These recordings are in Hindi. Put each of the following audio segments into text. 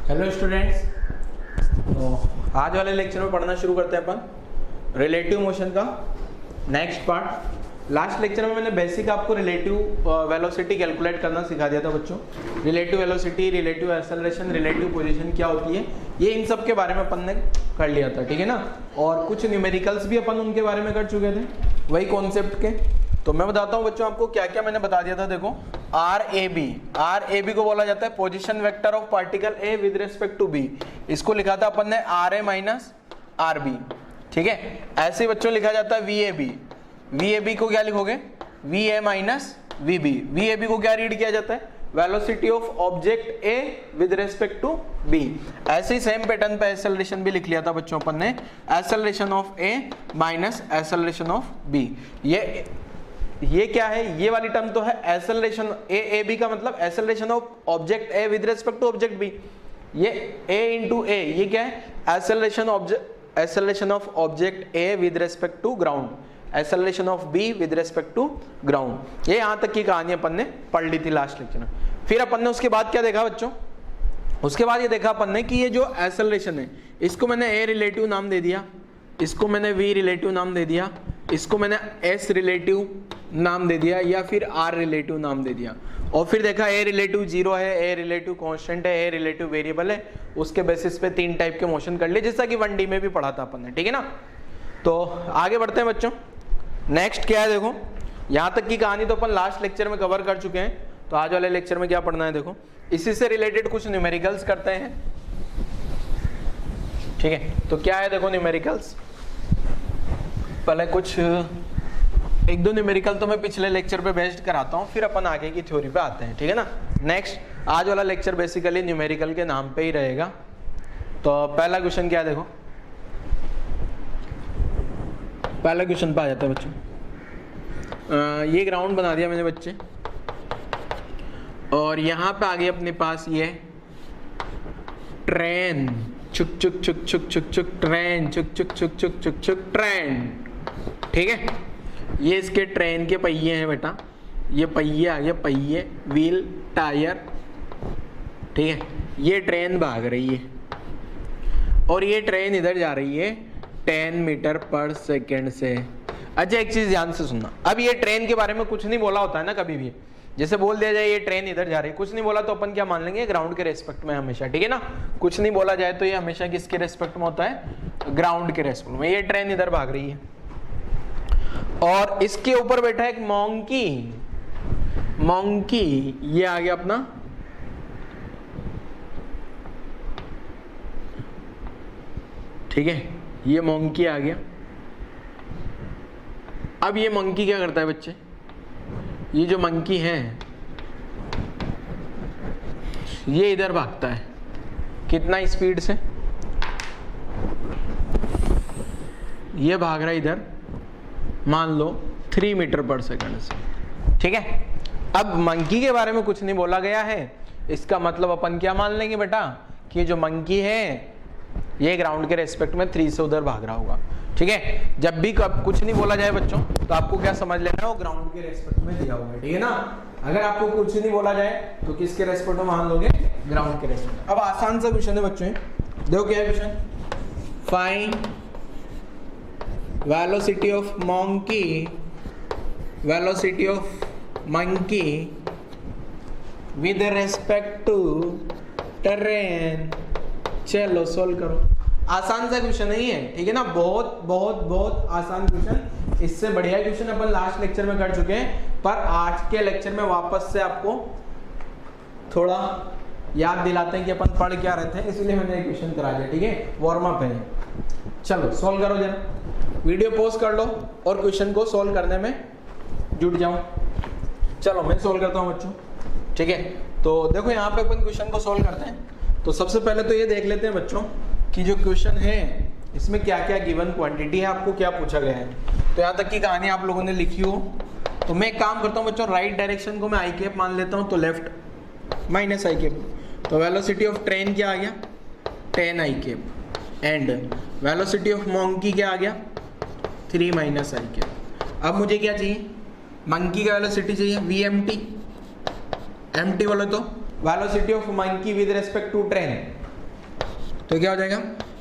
हेलो स्टूडेंट्स, तो आज वाले लेक्चर में पढ़ना शुरू करते हैं अपन रिलेटिव मोशन का नेक्स्ट पार्ट। लास्ट लेक्चर में मैंने बेसिक आपको रिलेटिव वेलोसिटी कैलकुलेट करना सिखा दिया था बच्चों। Relative velocity, relative acceleration, relative position क्या होती है, ये इन सब के बारे में अपन ने कर लिया था, ठीक है ना। और कुछ न्यूमेरिकल्स भी अपन उनके बारे में कर चुके थे, वही कॉन्सेप्ट के। तो मैं बताता हूँ बच्चों आपको क्या क्या मैंने बता दिया था। देखो आर ए बी को बोला जाता है position vector of particle A with respect to B. इसको लिखा था अपन ने R A minus R B, ठीक है। ऐसे बच्चों लिखा जाता है वी ए बी को क्या लिखोगे, V A minus V B को क्या रीड किया जाता है, velocity of object A with respect to B. ऐसे ही सेम पैटर्न पे एक्सेलरेशन भी लिख लिया था बच्चों अपन ने, acceleration of A minus acceleration of B. ये क्या है, ये वाली टर्म तो है एक्सेलरेशन ए बी का मतलब acceleration of object A with respect to object B. ये ए इंटू ए, ये क्या है, acceleration of object A with respect to ground, acceleration of B with respect to ground. ये यहां तक की कहानी अपन ने पढ़ ली थी लास्ट लेक्चर में। फिर अपन ने उसके बाद क्या देखा बच्चों, उसके बाद ये देखा अपन ने कि ये जो एक्सेलरेशन है, इसको मैंने ए रिलेटिव नाम दे दिया, इसको मैंने वी रिलेटिव नाम दे दिया, इसको मैंने एस रिलेटिव नाम दे दिया या फिर आर रिलेटिव नाम दे दिया। और फिर देखा ए रिलेटिव जीरो है, ए रिलेटिव कांस्टेंट है, ए रिलेटिव वेरिएबल है। उसके बेसिस पे तीन टाइप के मोशन कर लिए, जैसा कि 1D में भी पढ़ा था अपन ने, ठीक है ना। तो आगे बढ़ते हैं बच्चों, नेक्स्ट क्या है। देखो यहाँ तक की कहानी तो अपन लास्ट लेक्चर में कवर कर चुके हैं। तो आज वाले लेक्चर में क्या पढ़ना है, देखो इसी से रिलेटेड कुछ न्यूमेरिकल्स करते हैं, ठीक है। तो क्या है, देखो न्यूमेरिकल्स, पहले कुछ एक दो न्यूमेरिकल तो मैं पिछले लेक्चर पे बेस्ड कराता हूँ, फिर अपन आगे की थ्योरी पे आते हैं, ठीक है ना। नेक्स्ट आज वाला लेक्चर बेसिकली न्यूमेरिकल के नाम पे ही रहेगा। तो पहला क्वेश्चन क्या है, देखो पहला क्वेश्चन पे आ जाता है बच्चों। ये ग्राउंड बना दिया मैंने बच्चे, और यहाँ पे आ गई अपने पास ये ट्रेन, चुक चुक चुक चुक चुक चुक ट्रेन, चुक चुक चुक चुक चुक चुक ट्रेन, ठीक है। ये इसके ट्रेन के पहिए हैं बेटा, ये पहिए आ गया, पहिए, व्हील, टायर, ठीक है। ये ट्रेन भाग रही है और ये ट्रेन इधर जा रही है 10 मीटर पर सेकेंड से। अच्छा एक चीज ध्यान से सुनना, अब ये ट्रेन के बारे में कुछ नहीं बोला होता है ना कभी भी, जैसे बोल दिया जाए ये ट्रेन इधर जा रही है, कुछ नहीं बोला तो अपन क्या मान लेंगे, ग्राउंड के रेस्पेक्ट में हमेशा, ठीक है ना। कुछ नहीं बोला जाए तो ये हमेशा किसके रेस्पेक्ट में होता है, ग्राउंड के रेस्पेक्ट में। ये ट्रेन इधर भाग रही है और इसके ऊपर बैठा एक मॉन्की, ये आ गया अपना ठीक है, ये मॉन्की आ गया। अब ये मंकी क्या करता है बच्चे, ये जो मंकी है ये इधर भागता है, कितना स्पीड से, ये भाग रहा है इधर मान लो 3 मीटर पर सेकंड से, ठीक है। अब मंकी के बारे में कुछ नहीं बोला गया है, इसका मतलब अपन क्या मान लेंगे बेटा कि ये जो मंकी है ये ग्राउंड के रेस्पेक्ट में 3 से उधर भाग रहा होगा, ठीक है। जब भी कुछ नहीं बोला जाए बच्चों तो आपको क्या समझ लेना है, वो ग्राउंड के रेस्पेक्ट में दिया हुआ है, ठीक है ना। अगर आपको कुछ नहीं बोला जाए तो किसके रेस्पेक्ट में मान लोगे, ग्राउंड के रेस्पेक्ट। अब आसान सा क्वेश्चन है बच्चों, देखो क्या है question, find velocity of monkey with respect to train. चलो सोल्व करो, आसान सा क्वेश्चन है ये, ठीक है ना। बहुत बहुत बहुत आसान क्वेश्चन, इससे बढ़िया क्वेश्चन अपन लास्ट लेक्चर में कर चुके हैं, पर आज के लेक्चर में वापस से आपको थोड़ा याद दिलाते हैं कि अपन पढ़ क्या रहे थे, इसलिए मैंने एक क्वेश्चन करा दिया, ठीक है। वार्म अप है, चलो सोल्व करो जरा, वीडियो पॉज कर लो और क्वेश्चन को सोल्व करने में जुट जाओ। चलो मैं सोल्व करता हूँ बच्चों, ठीक है। तो देखो यहाँ पे अपन क्वेश्चन को सोल्व करते हैं। तो सबसे पहले तो ये देख लेते हैं बच्चों कि जो क्वेश्चन है इसमें क्या क्या गिवन क्वांटिटी है, आपको क्या पूछा गया है। तो यहाँ तक की कहानी आप लोगों ने लिखी हो, तो मैं एक काम करता हूँ बच्चों, राइट डायरेक्शन को मैं आई कैप मान लेता हूँ, तो लेफ्ट माइनस आई कैप। तो वेलोसिटी ऑफ ट्रेन क्या आ गया, 10 I cap, and velocity of monkey क्या आ गया, 3 माइनस आई कैप। अब मुझे क्या चाहिए, मंकी का वेलोसिटी चाहिए VMT, MT बोलो तो velocity of monkey with respect to train, तो क्या हो जाएगा,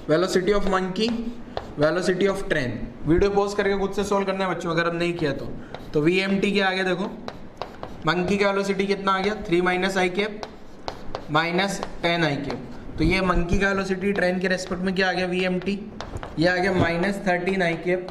velocity of monkey, velocity of train. Video pause करके खुद से सोल्व करना है बच्चों अगर अब नहीं किया तो VMT क्या आ गया देखो, मंकी का वेलोसिटी कितना आ गया 3 minus I cap minus 10 I cap. तो ये मंकी का वेलोसिटी ट्रेन के रेस्पेक्ट में क्या आ गया VMT, ये आ गया माइनस 13 आई कैप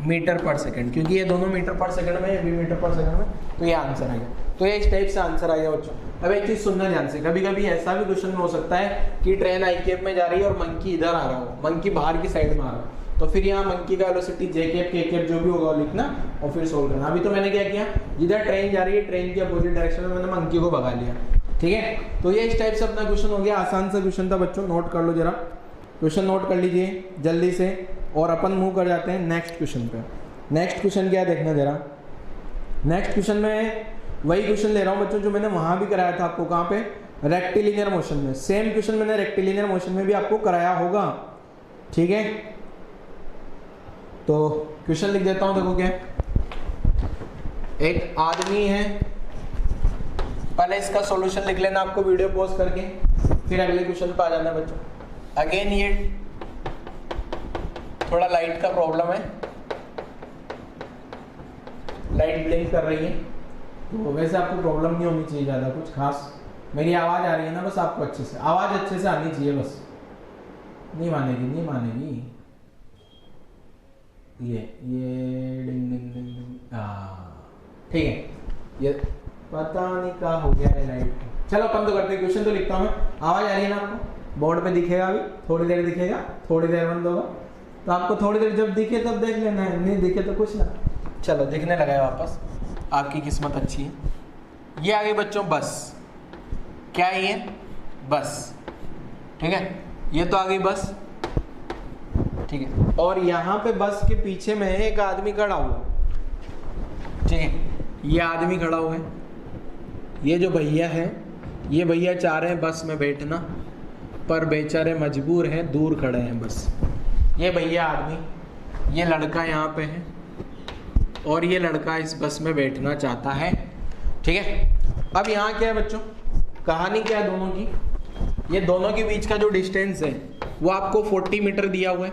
मीटर पर सेकंड, क्योंकि ये दोनों मीटर पर सेकंड में, ये भी मीटर पर सेकंड में, तो ये आंसर आ गया। तो ये इस टाइप से आंसर आ गया बच्चों। अब एक चीज सुनना ध्यान से, कभी कभी ऐसा भी क्वेश्चन में हो सकता है कि ट्रेन आई कैप में जा रही है और मंकी इधर आ रहा हो, मंकी बाहर की साइड में आ रहा हो, तो फिर यहाँ मंकी का वेलोसिटी जे कैप के कैप जो भी होगा वो लिखना और फिर सोल्व करना। अभी तो मैंने क्या किया, जिधर ट्रेन जा रही है ट्रेन की अपोजिट डायरेक्शन में मैंने मंकी को भगा लिया, ठीक है। तो ये इस टाइप से अपना क्वेश्चन हो गया, आसान सा क्वेश्चन था बच्चों, नोट कर लो जरा, क्वेश्चन नोट कर लीजिए जल्दी से, और अपन मूव कर जाते हैं नेक्स्ट क्वेश्चन पे। नेक्स्ट क्वेश्चन क्या है देखना जरा। नेक्स्ट क्वेश्चन में वही क्वेश्चन ले रहा हूँ बच्चों जो मैंने वहां भी कराया था आपको, कहाँ पे, रेक्टिलिनियर मोशन में। सेम क्वेश्चन मैंने रेक्टिलिनियर मोशन में भी आपको कराया होगा, ठीक है। तो क्वेश्चन लिख देता हूं, देखो क्या, एक आदमी है, पहले इसका सॉल्यूशन लिख लेना आपको वीडियो पॉज करके, फिर अगले क्वेश्चन पे आ जाना बच्चों। अगेन ये थोड़ा लाइट का प्रॉब्लम है, लाइट ब्लिंक कर रही है, तो वैसे आपको प्रॉब्लम नहीं होनी चाहिए ज़्यादा कुछ खास। मेरी आवाज़ आ रही है ना, बस आपको अच्छे से आवाज़ अच्छे से आनी चाहिए बस। नहीं मानेगी, नहीं मानेगी ये डिंग डिंग डिंग, ठीक है। ये पता नहीं क्या हो गया है लाइट। चलो अपन तो करते हैं, क्वेश्चन तो लिखता हूँ मैं। आवाज़ आ रही है ना आपको, बोर्ड पे दिखेगा, अभी थोड़ी देर दिखेगा, थोड़ी देर बंद होगा, तो आपको थोड़ी देर जब दिखे तब देख लेना है, नहीं दिखे तो कुछ ना। चलो दिखने लगा है वापस, आपकी किस्मत अच्छी है। ये आ गई बच्चों बस, क्या है ये, बस, ठीक है। ये तो आ गई बस, ठीक है। और यहाँ पे बस के पीछे में एक आदमी खड़ा हुआ, ठीक है। ये आदमी खड़ा हुआ है, ये जो भैया है, ये भैया चाह रहे हैं बस में बैठना, पर बेचारे मजबूर हैं, दूर खड़े हैं बस। ये भैया आदमी, ये लड़का यहाँ पे है, और ये लड़का इस बस में बैठना चाहता है, ठीक है। अब यहाँ क्या है बच्चों, कहानी क्या है दोनों की, ये दोनों के बीच का जो डिस्टेंस है वो आपको 40 मीटर दिया हुआ है,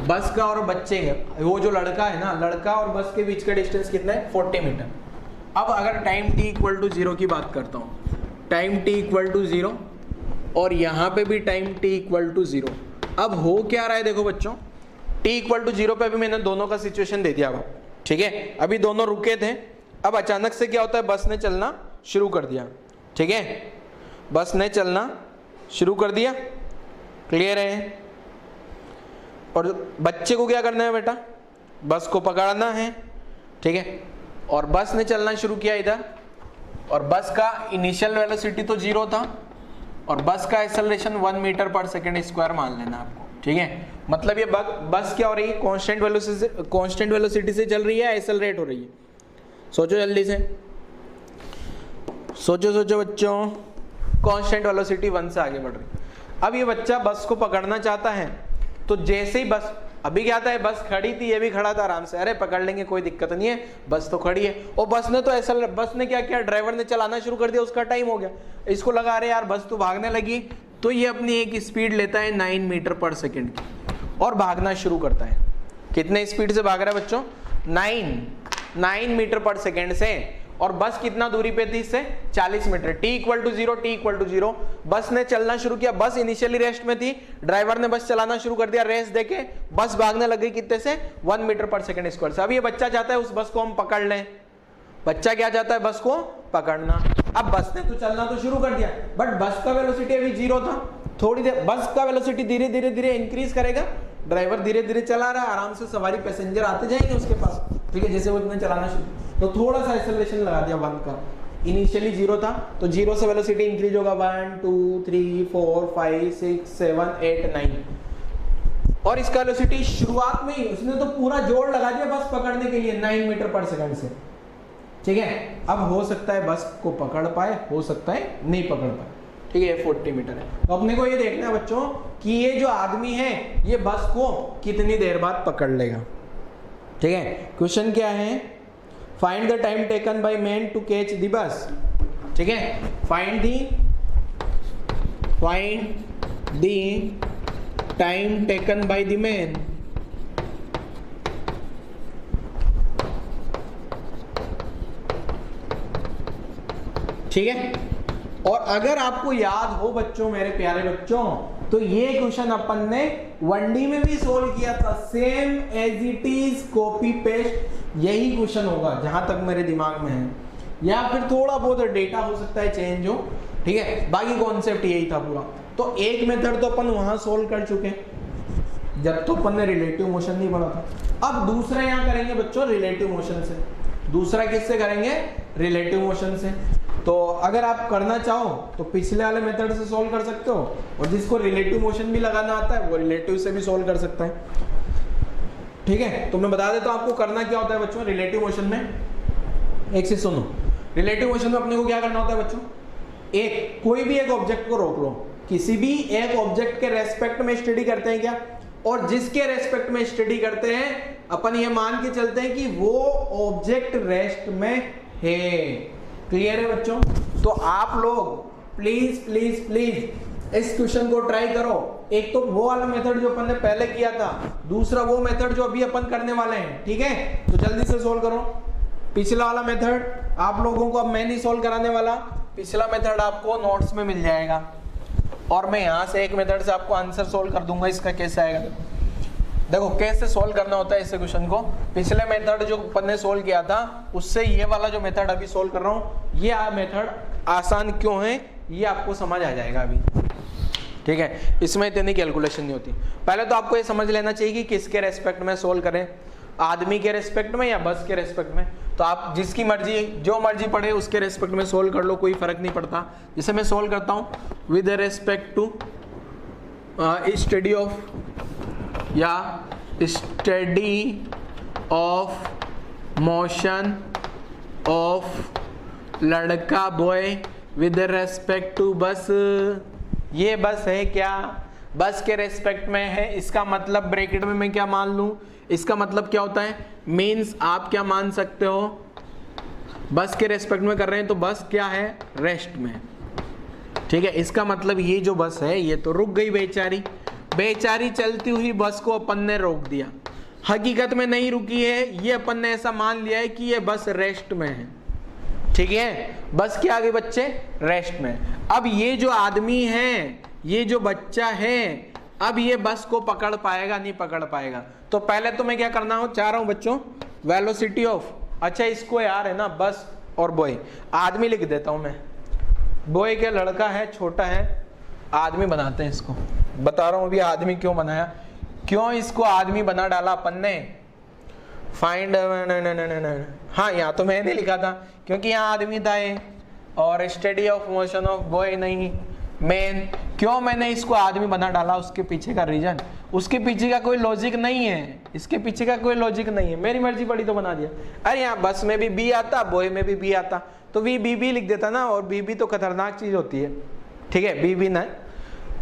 बस का और बच्चे का, वो जो लड़का है ना, लड़का और बस के बीच का डिस्टेंस कितना है 40 मीटर। अब अगर टाइम t इक्वल टू 0 की बात करता हूँ, टाइम t इक्वल टू 0 और यहाँ पे भी टाइम t इक्वल टू 0। अब हो क्या रहा है देखो बच्चों, t इक्वल टू 0 पे अभी मैंने दोनों का सिचुएशन दे दिया, ठीक है। अभी दोनों रुके थे, अब अचानक से क्या होता है, बस ने चलना शुरू कर दिया, ठीक है। बस ने चलना शुरू कर दिया, क्लियर है। और बच्चे को क्या करना है बेटा, बस को पकड़ना है, ठीक है। और बस ने चलना शुरू किया इधर, और बस का इनिशियल वेलोसिटी तो 0 था, और बस का acceleration 1 metre per second square मान लेना आपको, ठीक है। मतलब ये बस क्या हो रही है, कांस्टेंट वेलोसिटी से चल रही है, एक्सेलरेट हो रही है। सोचो जल्दी से, सोचो बच्चों, कांस्टेंट वेलोसिटी 1 से आगे बढ़ रही है। अब ये बच्चा बस को पकड़ना चाहता है, तो जैसे ही बस, अभी क्या था है, बस खड़ी थी, ये भी खड़ा था आराम से, अरे पकड़ लेंगे कोई दिक्कत नहीं है, बस तो खड़ी है। और बस ने तो ऐसा, बस ने क्या किया, ड्राइवर ने चलाना शुरू कर दिया, उसका टाइम हो गया, इसको लगा रहे यार बस तो भागने लगी, तो ये अपनी एक स्पीड लेता है 9 मीटर पर सेकेंड की और भागना शुरू करता है। कितने स्पीड से भाग रहा है बच्चों, 9 मीटर पर सेकेंड से। और बस कितना दूरी पे थी इससे, 40 मीटर। t इक्वल टू 0, बस ने चलना शुरू किया, बस इनिशियली रेस्ट में थी, ड्राइवर ने बस चलाना शुरू कर दिया, रेस देके बस भागने लग गई कितने से, 1 मीटर पर सेकेंड स्क्वायर से। अब ये बच्चा चाहता है उस बस को हम पकड़ लें, बच्चा क्या चाहता है, बस को पकड़ना। अब बस ने तो चलना तो शुरू कर दिया, बट बस का वेलोसिटी अभी 0 था। थोड़ी देर बस का वेलोसिटी धीरे धीरे इंक्रीज करेगा, ड्राइवर धीरे धीरे चला रहा है, आराम से सवारी पैसेंजर आते जाएंगे उसके पास, ठीक है। जैसे वो इतना चलाना शुरू, तो थोड़ा सा एक्सेलरेशन लगा दिया 1 का, इनिशियली 0 था, तो 0 से वेलोसिटी इंक्रीज होगा 1 2 3 4 5 6 7 8 9। और इसका वेलोसिटी शुरुआत में ही उसने तो पूरा जोर लगा दिया बस पकड़ने के लिए 9 मीटर पर सेकंड से, ठीक है। अब हो सकता है बस को पकड़ पाए, हो सकता है नहीं पकड़ पाए, ठीक है। ये 40 मीटर है। तो अपने को ये देखना है बच्चों कि ये जो आदमी है ये बस को कितनी देर बाद पकड़ लेगा, ठीक है। क्वेश्चन क्या है, find the time taken by man to catch the bus, ठीक है। Find the time taken by the man. ठीक है, और अगर आपको याद हो बच्चों, मेरे प्यारे बच्चों, तो ये क्वेश्चन अपन ने 1D में भी सोल्व किया था, same as it is copy paste यही क्वेश्चन होगा जहां तक मेरे दिमाग में है, या फिर थोड़ा बहुत डेटा हो सकता है चेंज हो, ठीक है, बाकी कॉन्सेप्ट यही था पूरा। तो एक मेथड तो अपन वहां सोल्व कर चुके जब तो अपन ने रिलेटिव मोशन नहीं पढ़ा था। अब दूसरा यहाँ करेंगे बच्चों रिलेटिव मोशन से। दूसरा किससे करेंगे? रिलेटिव मोशन से। तो अगर आप करना चाहो तो पिछले वाले मेथड से सोल्व कर सकते हो, और जिसको रिलेटिव मोशन भी लगाना आता है वो रिलेटिव से भी सोल्व कर सकता है। ठीक है, तो मैं बता देता हूं आपको करना क्या होता है बच्चों रिलेटिव मोशन में। एक से सुनो, रिलेटिव मोशन में अपने को क्या करना होता है बच्चों, एक कोई भी एक ऑब्जेक्ट को रोक लो, किसी भी एक ऑब्जेक्ट के रेस्पेक्ट में स्टडी करते हैं क्या, और जिसके रेस्पेक्ट में स्टडी करते हैं अपन ये मान के चलते हैं कि वो ऑब्जेक्ट रेस्ट में है। क्लियर है बच्चों? तो आप लोग प्लीज प्लीज प्लीज इस क्वेश्चन को ट्राई करो। एक तो वो वाला मेथड जो अपन ने पहले किया था, दूसरा वो मेथड जो अभी अपन करने वाले हैं। ठीक है, तो जल्दी से सोल्व करो। पिछला वाला मेथड आप लोगों को अब मैं नहीं सोल्व कराने वाला, पिछला मेथड आपको नोट्स में मिल जाएगा, और मैं यहाँ से एक मेथड से आपको आंसर सोल्व कर दूंगा। इसका कैसे आएगा देखो, कैसे सोल्व करना होता है इस क्वेश्चन को। पिछले मेथड जो अपन ने सोल्व किया था उससे ये वाला जो मेथड अभी सोल्व कर रहा हूँ, ये मेथड आसान क्यों है ये आपको समझ आ जाएगा अभी। ठीक है, इसमें इतनी कैलकुलेशन नहीं होती। पहले तो आपको ये समझ लेना चाहिए कि किसके रेस्पेक्ट में सोल्व करें, आदमी के रेस्पेक्ट में या बस के रेस्पेक्ट में। तो आप जिसकी मर्जी जो मर्जी पढ़े उसके रेस्पेक्ट में सोल्व कर लो, कोई फर्क नहीं पड़ता। जैसे मैं सोल्व करता हूँ with respect to study of या स्टडी ऑफ मोशन ऑफ लड़का boy with respect to bus. ये बस है क्या, बस के रेस्पेक्ट में है, इसका मतलब ब्रैकेट में मैं क्या मान लूं, इसका मतलब क्या होता है, मीन्स आप क्या मान सकते हो, बस के रेस्पेक्ट में कर रहे हैं तो बस क्या है, रेस्ट में। ठीक है, इसका मतलब ये जो बस है ये तो रुक गई बेचारी, बेचारी चलती हुई बस को अपन ने रोक दिया। हकीकत में नहीं रुकी है, ये अपन ने ऐसा मान लिया है कि ये बस रेस्ट में है। ठीक है, बस क्या आ गई बच्चे, रेस्ट में। अब ये जो आदमी है, ये जो बच्चा है, अब ये बस को पकड़ पाएगा नहीं पकड़ पाएगा। तो पहले तो मैं क्या करना चाह रहा हूं बच्चों, वेलोसिटी ऑफ, अच्छा इसको यार है ना बस और बॉय, आदमी लिख देता हूं मैं, बॉय के लड़का है छोटा है, आदमी बनाते हैं इसको। बता रहा हूं अभी आदमी क्यों बनाया, क्यों इसको आदमी बना डाला अपन ने, फाइंड, हाँ यहाँ तो मैंने लिखा था क्योंकि यहाँ आदमी था ये, और study of motion of boy नहीं मैन। क्यों मैंने इसको आदमी बना डाला, उसके पीछे का रीजन, उसके पीछे का कोई लॉजिक नहीं है, इसके पीछे का कोई लॉजिक नहीं है, मेरी मर्जी पड़ी तो बना दिया। अरे यहाँ बस में भी बी आता, बॉय में भी बी आता, तो वी बी बी लिख देता ना, और बी बी तो खतरनाक चीज होती है। ठीक है, बी बी ना,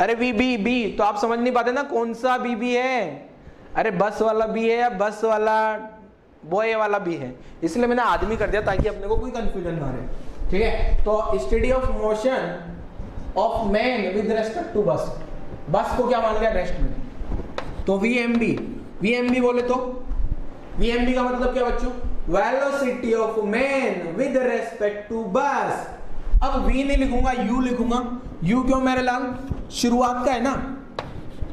अरे वी बी बी तो आप समझ नहीं पाते ना कौन सा बी बी है, अरे बस वाला बी है या बस वाला बॉय वाला बी है, इसलिए मैंने आदमी कर दिया ताकि अपने को कोई कंफ्यूजन ना रहे। ठीक है, तो study of motion of man with respect to bus, bus को क्या मान लिया, रेस्ट में, तो वीएमबी, वीएमबी बोले तो वीएमबी का मतलब क्या बच्चों, velocity of man with respect to bus. अब वी नहीं लिखूंगा, यू लिखूंगा। यू क्यों मेरे लाल, शुरुआत का है ना,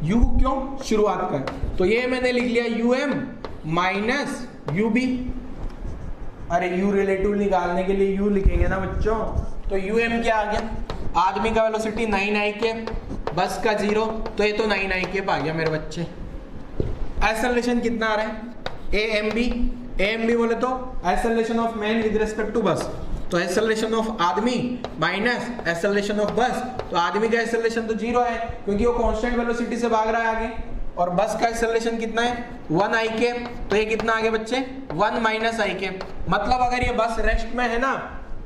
यू क्यों शुरुआत का है, तो ये मैंने लिख लिया यूएम माइनस यूबी। अरे यू रिलेटिव निकालने के लिए यू लिखेंगे ना बच्चों, तो यूएम क्या आ गया, आदमी का वेलोसिटी 9 के, बस का 0, तो ये तो 9 के आ गया मेरे बच्चे। एक्सेलरेशन कितना आ रहा है, एएमबी बोले तो acceleration of man with respect to bus, तो एक्सेलरेशन ऑफ आदमी माइनस एक्सेलरेशन ऑफ बस, तो आदमी का एक्सेलरेशन तो 0 है क्योंकि वो कांस्टेंट वेलोसिटी से भाग रहा है आगे, और बस का एक्सेलरेशन कितना है 1 i के, तो ये कितना आगे बच्चे 1 माइनस i के। मतलब अगर ये बस रेस्ट में है ना,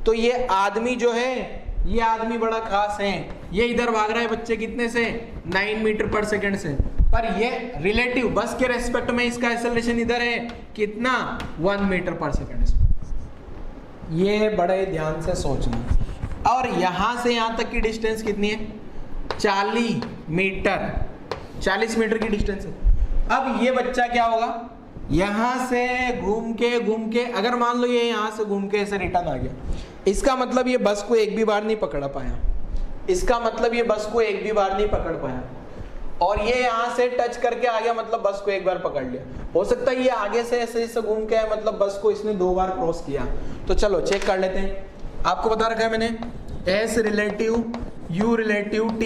तो ये आदमी जो है, ये आदमी बड़ा खास है, ये इधर भाग रहा है बच्चे कितने से, 9 मीटर पर सेकंड से, पर ये रिलेटिव बस के रेस्पेक्ट में इसका एक्सेलरेशन इधर है कितना, 1 मीटर पर सेकंड से। ये बड़े ध्यान से सोचना। और यहां से यहां तक की डिस्टेंस कितनी है, 40 मीटर की डिस्टेंस है। अब ये बच्चा क्या होगा, यहां से घूम के अगर मान लो ये यहां से घूम के ऐसे रिटर्न आ गया, इसका मतलब ये बस को एक भी बार नहीं पकड़ पाया, इसका मतलब ये बस को एक भी बार नहीं पकड़ पाया, और ये यहां से टच करके आ गया, मतलब बस को एक बार पकड़ लिया। हो सकता है ये आगे से ऐसे घूम के आया, मतलब बस को इसने 2 बार क्रॉस किया। तो चलो चेक कर लेते हैं। आपको बता रखा है मैंने S relative U relative T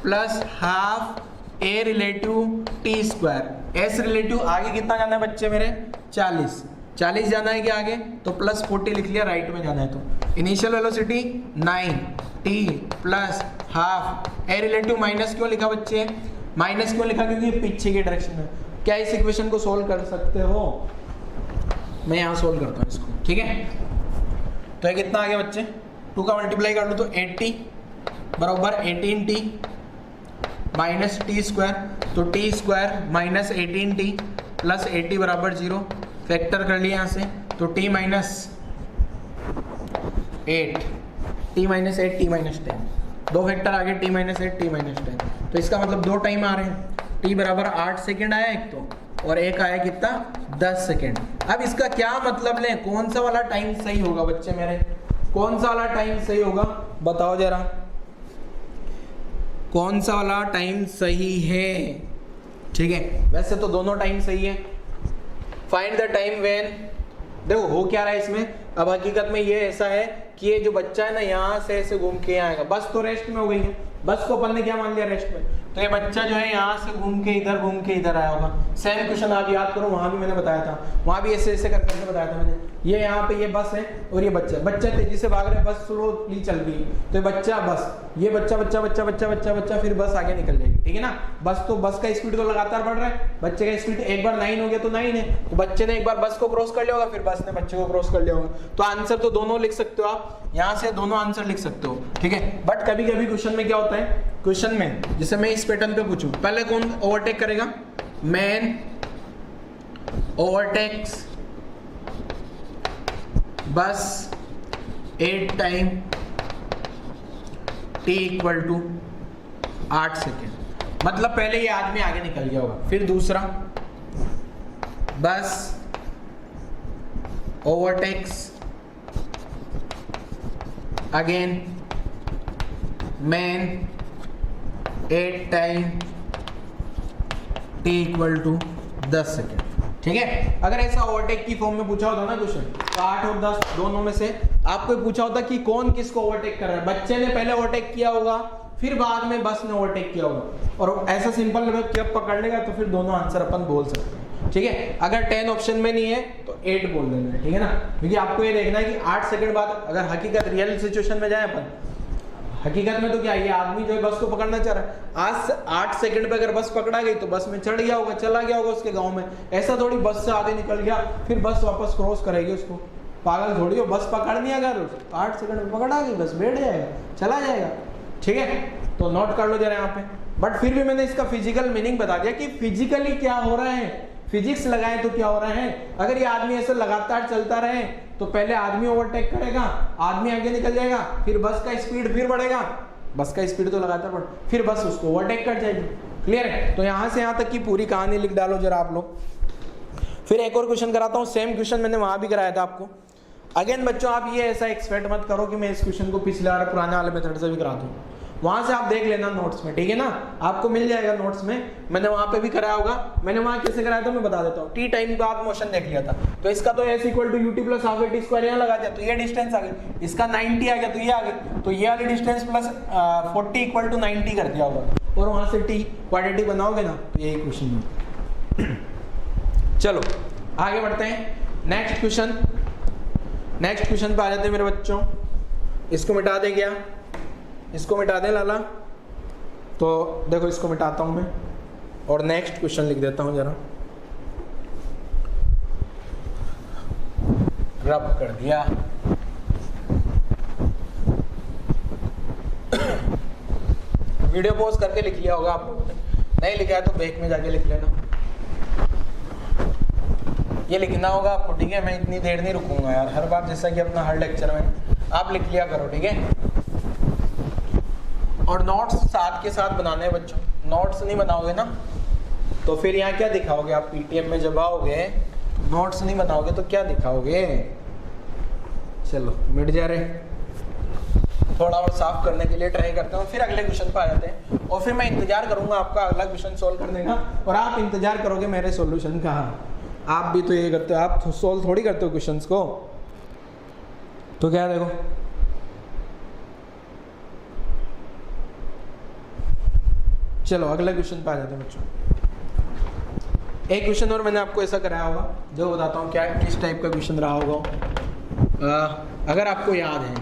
plus half A relative T square. S relative आगे कितना जाना है बच्चे मेरे, 40 जाना है कि आगे, तो प्लस 40 लिख लिया, राइट में जाना है। तो initial velocity 9 T plus half A relative minus क्यों लिखा बच्चे, माइनस क्यों लिखा, क्योंकि ये पीछे की डायरेक्शन में। क्या इस इक्वेशन को सोल्व कर सकते हो, मैं यहाँ सोल्व करता हूँ इसको, ठीक है। तो ये कितना आ गया बच्चे, 2 का मल्टीप्लाई कर लो तो 80 बराबर 18T माइनस T स्क्वायर, तो T square minus 18T plus 80 बराबर 0। फैक्टर कर लिया यहाँ से, तो T minus 8 T minus 8 T minus 10, 2 factor आ गए, T माइनस 8 T माइनस 10। तो इसका मतलब 2 टाइम आ रहे हैं, T बराबर 8 सेकेंड आया एक तो, और एक आया कितना 10 सेकेंड। अब इसका क्या मतलब लें, कौन सा वाला टाइम सही होगा बच्चे मेरे, कौन सा वाला टाइम सही होगा बताओ जरा, कौन सा वाला टाइम सही है, ठीक है। वैसे तो दोनों टाइम सही है। फाइंड द टाइम व्हेन, देखो हो क्या रहा है इसमें, अब हकीकत में ये ऐसा है कि ये जो बच्चा है ना यहाँ से ऐसे घूम के आएगा, बस तो रेस्ट में हो गई है, बस को अपन ने क्या मान लिया रेस्ट में, तो ये बच्चा जो है यहाँ से घूम के इधर आया होगा। सेम क्वेश्चन आप याद करो, वहां भी मैंने बताया था, वहां भी ऐसे करके बताया था मैंने। ये यहाँ पे ये बस है और ये बच्चा तेजी से भाग रहा है, बस स्लोली चल रही है, तो ये बच्चा बस, ये बच्चा फिर बस आगे निकल जाएगी, ठीक है ना। बस का स्पीड तो लगातार बढ़ रहा है, बच्चे का स्पीड एक बार 9 हो गया तो 9 है, तो बच्चे ने एक बार बस को क्रॉस कर लिया होगा, फिर बस ने बच्चे को क्रॉस कर लिया होगा। तो आंसर तो दोनों लिख सकते हो आप, यहाँ से दोनों आंसर लिख सकते हो, ठीक है। बट कभी कभी क्वेश्चन में क्या होता है, क्वेश्चन में जैसे मैं इस पैटर्न पे पूछूं, पहले कौन ओवरटेक करेगा, man overtakes bus 8 time t equal to 8 second, मतलब पहले ये आदमी आगे निकल गया होगा। फिर दूसरा, bus overtakes again man 8 time t equal to 10 second, ठीक है। अगर ऐसा ओवरटेक की फॉर्म में पूछा होता ना क्वेश्चन, तो 8 और 10 दोनों में से आपको पूछा होता कि कौन किसको ओवरटेक कर रहा है, बच्चे ने पहले ओवरटेक किया होगा, फिर बाद में बस ने ओवरटेक किया होगा, और ऐसा सिंपल जब पकड़ लेगा तो फिर दोनों आंसर अपन बोल सकते हैं, ठीक है। अगर 10 ऑप्शन में नहीं है तो 8 बोल देना है, ठीक है ना, क्योंकि आपको ये देखना है कि 8 सेकंड बाद, अगर हकीकत रियल सिचुएशन में जाए अपन, हकीकत में तो क्या ये आदमी जो है बस को पकड़ना चाह रहा है, आज 8 सेकंड पे अगर बस पकड़ा गई तो बस में चढ़ गया होगा, चला गया होगा उसके गांव में। ऐसा थोड़ी बस से आगे निकल गया फिर बस वापस क्रॉस करेगी उसको, पागल थोड़ी हो, बस पकड़नी है, अगर 8 सेकंड में पकड़ा गई बस बैठ जाएगा, चला जाएगा, ठीक है। तो नोट कर लो जरा यहाँ पे। बट फिर भी मैंने इसका फिजिकल मीनिंग बता दिया कि फिजिकली क्या हो रहा है, फिजिक्स लगाए तो क्या हो रहा है। अगर ये आदमी ऐसे लगातार चलता रहे तो पहले आदमी ओवरटेक करेगा, आदमी आगे निकल जाएगा, फिर बस का स्पीड फिर बढ़ेगा, बस का स्पीड तो लगातार बढ़, फिर बस उसको ओवरटेक कर जाएगी। क्लियर है। तो यहाँ से यहाँ तक की पूरी कहानी लिख डालो जरा आप लोग। फिर एक और क्वेश्चन कराता हूँ, सेम क्वेश्चन मैंने वहां भी कराया था आपको। अगेन बच्चों आप ये ऐसा एक्सपेक्ट मत करो कि मैं इस क्वेश्चन को पिछले वाले पुराने वाले मेथड से भी कराता हूँ, वहां से आप देख लेना नोट्स में, ठीक है ना, आपको मिल जाएगा नोट्स में, मैंने वहां पे भी कराया होगा। मैंने वहां कैसे कराया था मैं बता देता हूँ। टी टाइम का आप मोशन देख लिया था, तो इसका तो s equal to UT plus half AT square यहाँ लगा दिया, तो ये डिस्टेंस आ गई, इसका 90 आ गया तो ये आ गई, तो ये वाली डिस्टेंस प्लस 40 इक्वल टू 90 कर दिया होगा, और वहां से टी क्वाड्रेटिक बनाओगे ना तो यही क्वेश्चन है। चलो आगे बढ़ते हैं नेक्स्ट क्वेश्चन। नेक्स्ट क्वेश्चन पे आ जाते हैं मेरे बच्चों। इसको मिटा दे क्या, इसको मिटा दे लाला, तो देखो इसको मिटाता हूं मैं और नेक्स्ट क्वेश्चन लिख देता हूं जरा, रब कर दिया। वीडियो पॉज करके लिख लिया होगा आप लोगों ने, नहीं लिखा है तो बैक में जाके लिख लेना, ये लिखना होगा आपको, ठीक है। मैं इतनी देर नहीं रुकूंगा यार, हर बार जैसा कि अपना हर लेक्चर में आप लिख लिया करो, ठीक है। और नोट्स साथ के साथ बनाने हैं बच्चों। नोट्स नहीं बनाओगे ना तो फिर यहाँ क्या दिखाओगे आप पीटीएम में जब आओगे, नोट्स नहीं बनाओगे तो क्या दिखाओगे। चलो मिट जा रहे, थोड़ा और साफ करने के लिए ट्राई करता हूँ, फिर अगले क्वेश्चन पर आ जाते हैं और फिर मैं इंतजार करूंगा आपका अगला क्वेश्चन सोल्व करने का और आप इंतजार करोगे मेरे सॉल्यूशन का। आप भी तो ये करते हो, आप सोल्व थोड़ी करते हो क्वेश्चंस को। तो क्या देखो चलो अगले क्वेश्चन पे आ जाते हैं बच्चों। एक क्वेश्चन और मैंने आपको ऐसा कराया होगा जो बताता हूँ क्या किस टाइप का क्वेश्चन रहा होगा। अगर आपको याद है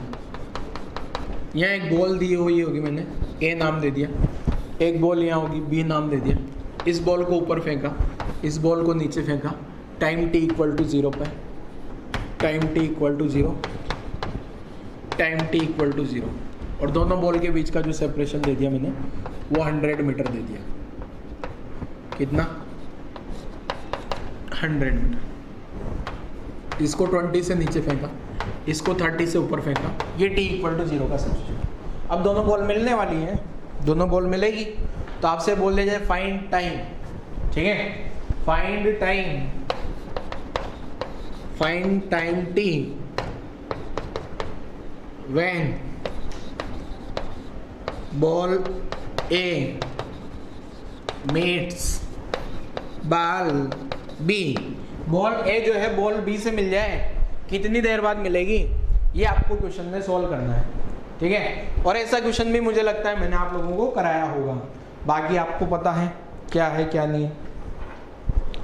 यहाँ एक बॉल दी हुई होगी, मैंने ए नाम दे दिया, एक बॉल यहाँ होगी बी नाम दे दिया, इस बॉल को ऊपर फेंका, इस बॉल को नीचे फेंका, टाइम टी इक्वल टू 0 पे, time T equal to 0, time T equal to 0 और दोनों बॉल के बीच का जो सेपरेशन दे दिया मैंने वो 100 मीटर दे दिया। कितना? 100 मीटर। इसको 20 से नीचे फेंका, इसको 30 से ऊपर फेंका, ये t इक्वल टू 0 का सब्स्टिट्यूट। अब दोनों बॉल मिलने वाली हैं, दोनों बॉल मिलेगी तो आपसे बोल दिया जाए फाइंड टाइम, ठीक है, find time t when ball A meets ball B। Ball A जो है बॉल B से मिल जाए कितनी देर बाद मिलेगी, ये आपको क्वेश्चन में सॉल्व करना है, ठीक है। और ऐसा क्वेश्चन भी मुझे लगता है मैंने आप लोगों को कराया होगा, बाकी आपको पता है क्या नहीं है,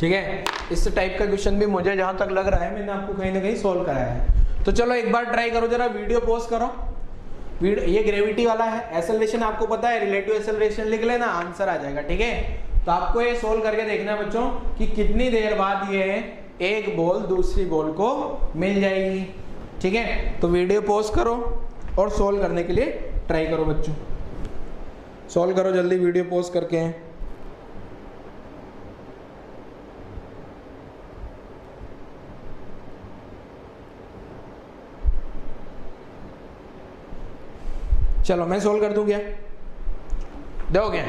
ठीक है। इस टाइप का क्वेश्चन भी मुझे जहां तक लग रहा है मैंने आपको कहीं ना कहीं सॉल्व कराया है। तो चलो एक बार ट्राई करो, जरा वीडियो पॉज करो। ये ग्रेविटी वाला है, एक्सेलरेशन आपको पता है, रिलेटिव एक्सेलरेशन लिख लेना, आंसर आ जाएगा, ठीक है। तो आपको ये सोल्व करके देखना है बच्चों कि कितनी देर बाद ये एक बॉल दूसरी बॉल को मिल जाएगी, ठीक है। तो वीडियो पॉज करो और सोल्व करने के लिए ट्राई करो बच्चों, सोल्व करो जल्दी वीडियो पॉज करके। चलो मैं सोल्व कर दूं क्या? देखो क्या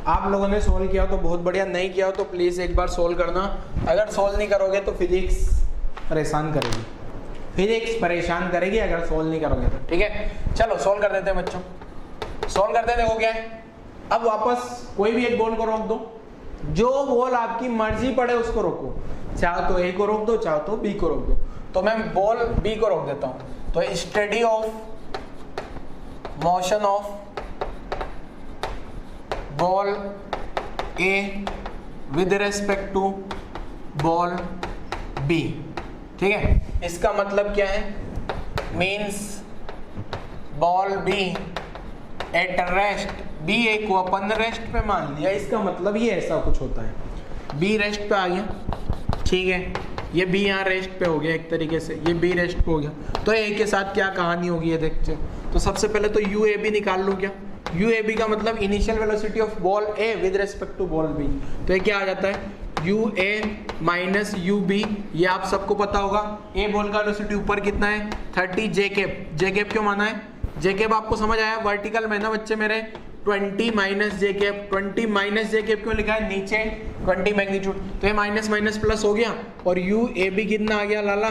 आप लोगों ने सोल्व किया तो बहुत बढ़िया, नहीं किया हो तो प्लीज़ एक बार सोल्व करना। अगर सोल्व नहीं करोगे तो फिजिक्स परेशान करेगी, फिजिक्स परेशान करेगी अगर सोल्व नहीं करोगे तो, ठीक है। चलो सोल्व कर देते हैं बच्चों, सोल्व करते हैं। देखो क्या है, अब वापस कोई भी एक बॉल को रोक दो, जो बॉल आपकी मर्जी पड़े उसको रोको, चाहे तो ए को रोक दो चाहे तो बी को रोक दो। तो मैं बॉल बी को रोक देता हूँ। तो study of motion of ball A with respect to ball B, ठीक है। इसका मतलब क्या है, means ball B at rest, B A को अपन रेस्ट पे मान लिया, इसका मतलब ये ऐसा कुछ होता है। बी रेस्ट पे आ गया, ठीक है, ये बी यहाँ रेस्ट पे हो गया एक तरीके से, ये बी रेस्ट पे हो गया। तो ए के साथ क्या कहानी होगी ये देखते। तो सबसे पहले तो यू ए बी निकाल लूँ क्या। यू ए बी का मतलब initial velocity of ball A with respect to ball B. तो ये क्या आ जाता है, U A minus you B, ये आप सबको पता होगा। ए बॉल का वेलोसिटी ऊपर कितना है 30 जे कैप। जे कैप क्यों माना है, जे कैप आपको समझ आया, वर्टिकल में ना बच्चे मेरे 20 माइनस जे कैप। 20 माइनस जे कैप क्यों लिखा है, नीचे 20 मैग्नीट्यूड, तो ये माइनस माइनस प्लस हो गया। और यू ए बी कितना आ गया लाला,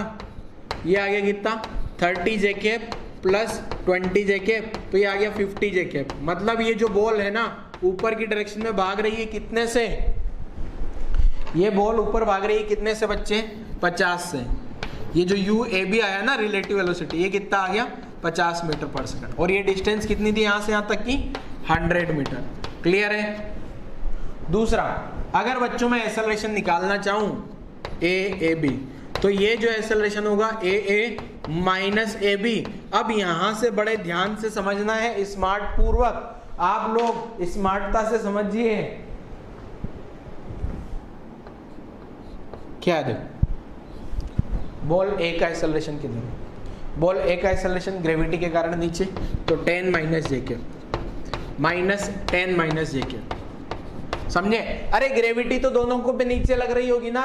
ये आ गया कितना 30 जे कैप प्लस 20 जे कैप, तो ये आ गया 50 जे कैप। मतलब ये जो बॉल है ना ऊपर की डायरेक्शन में भाग रही है कितने से, ये बॉल ऊपर भाग रही है कितने से बच्चे, 50 से। ये जो यू ए बी आया ना रिलेटिव वेलोसिटी, ये कितना आ गया 50 मीटर पर सेकंड। और ये डिस्टेंस कितनी थी यहाँ से यहाँ तक की 100 मीटर। क्लियर है। दूसरा, अगर बच्चों में एक्सेलरेशन निकालना चाहूँ ए बी, तो ये जो एक्सेलरेशन होगा ए माइनस ए बी। अब यहां से बड़े ध्यान से समझना है, स्मार्ट पूर्वक आप लोग स्मार्टता से समझिए। क्या है, बॉल ए का एक्सेलरेशन कितना, बॉल ए का एक्सेलरेशन ग्रेविटी के कारण नीचे, तो 10 माइनस जे के, माइनस 10 माइनस जे के, समझे। अरे ग्रेविटी तो दोनों को पे नीचे लग रही होगी ना,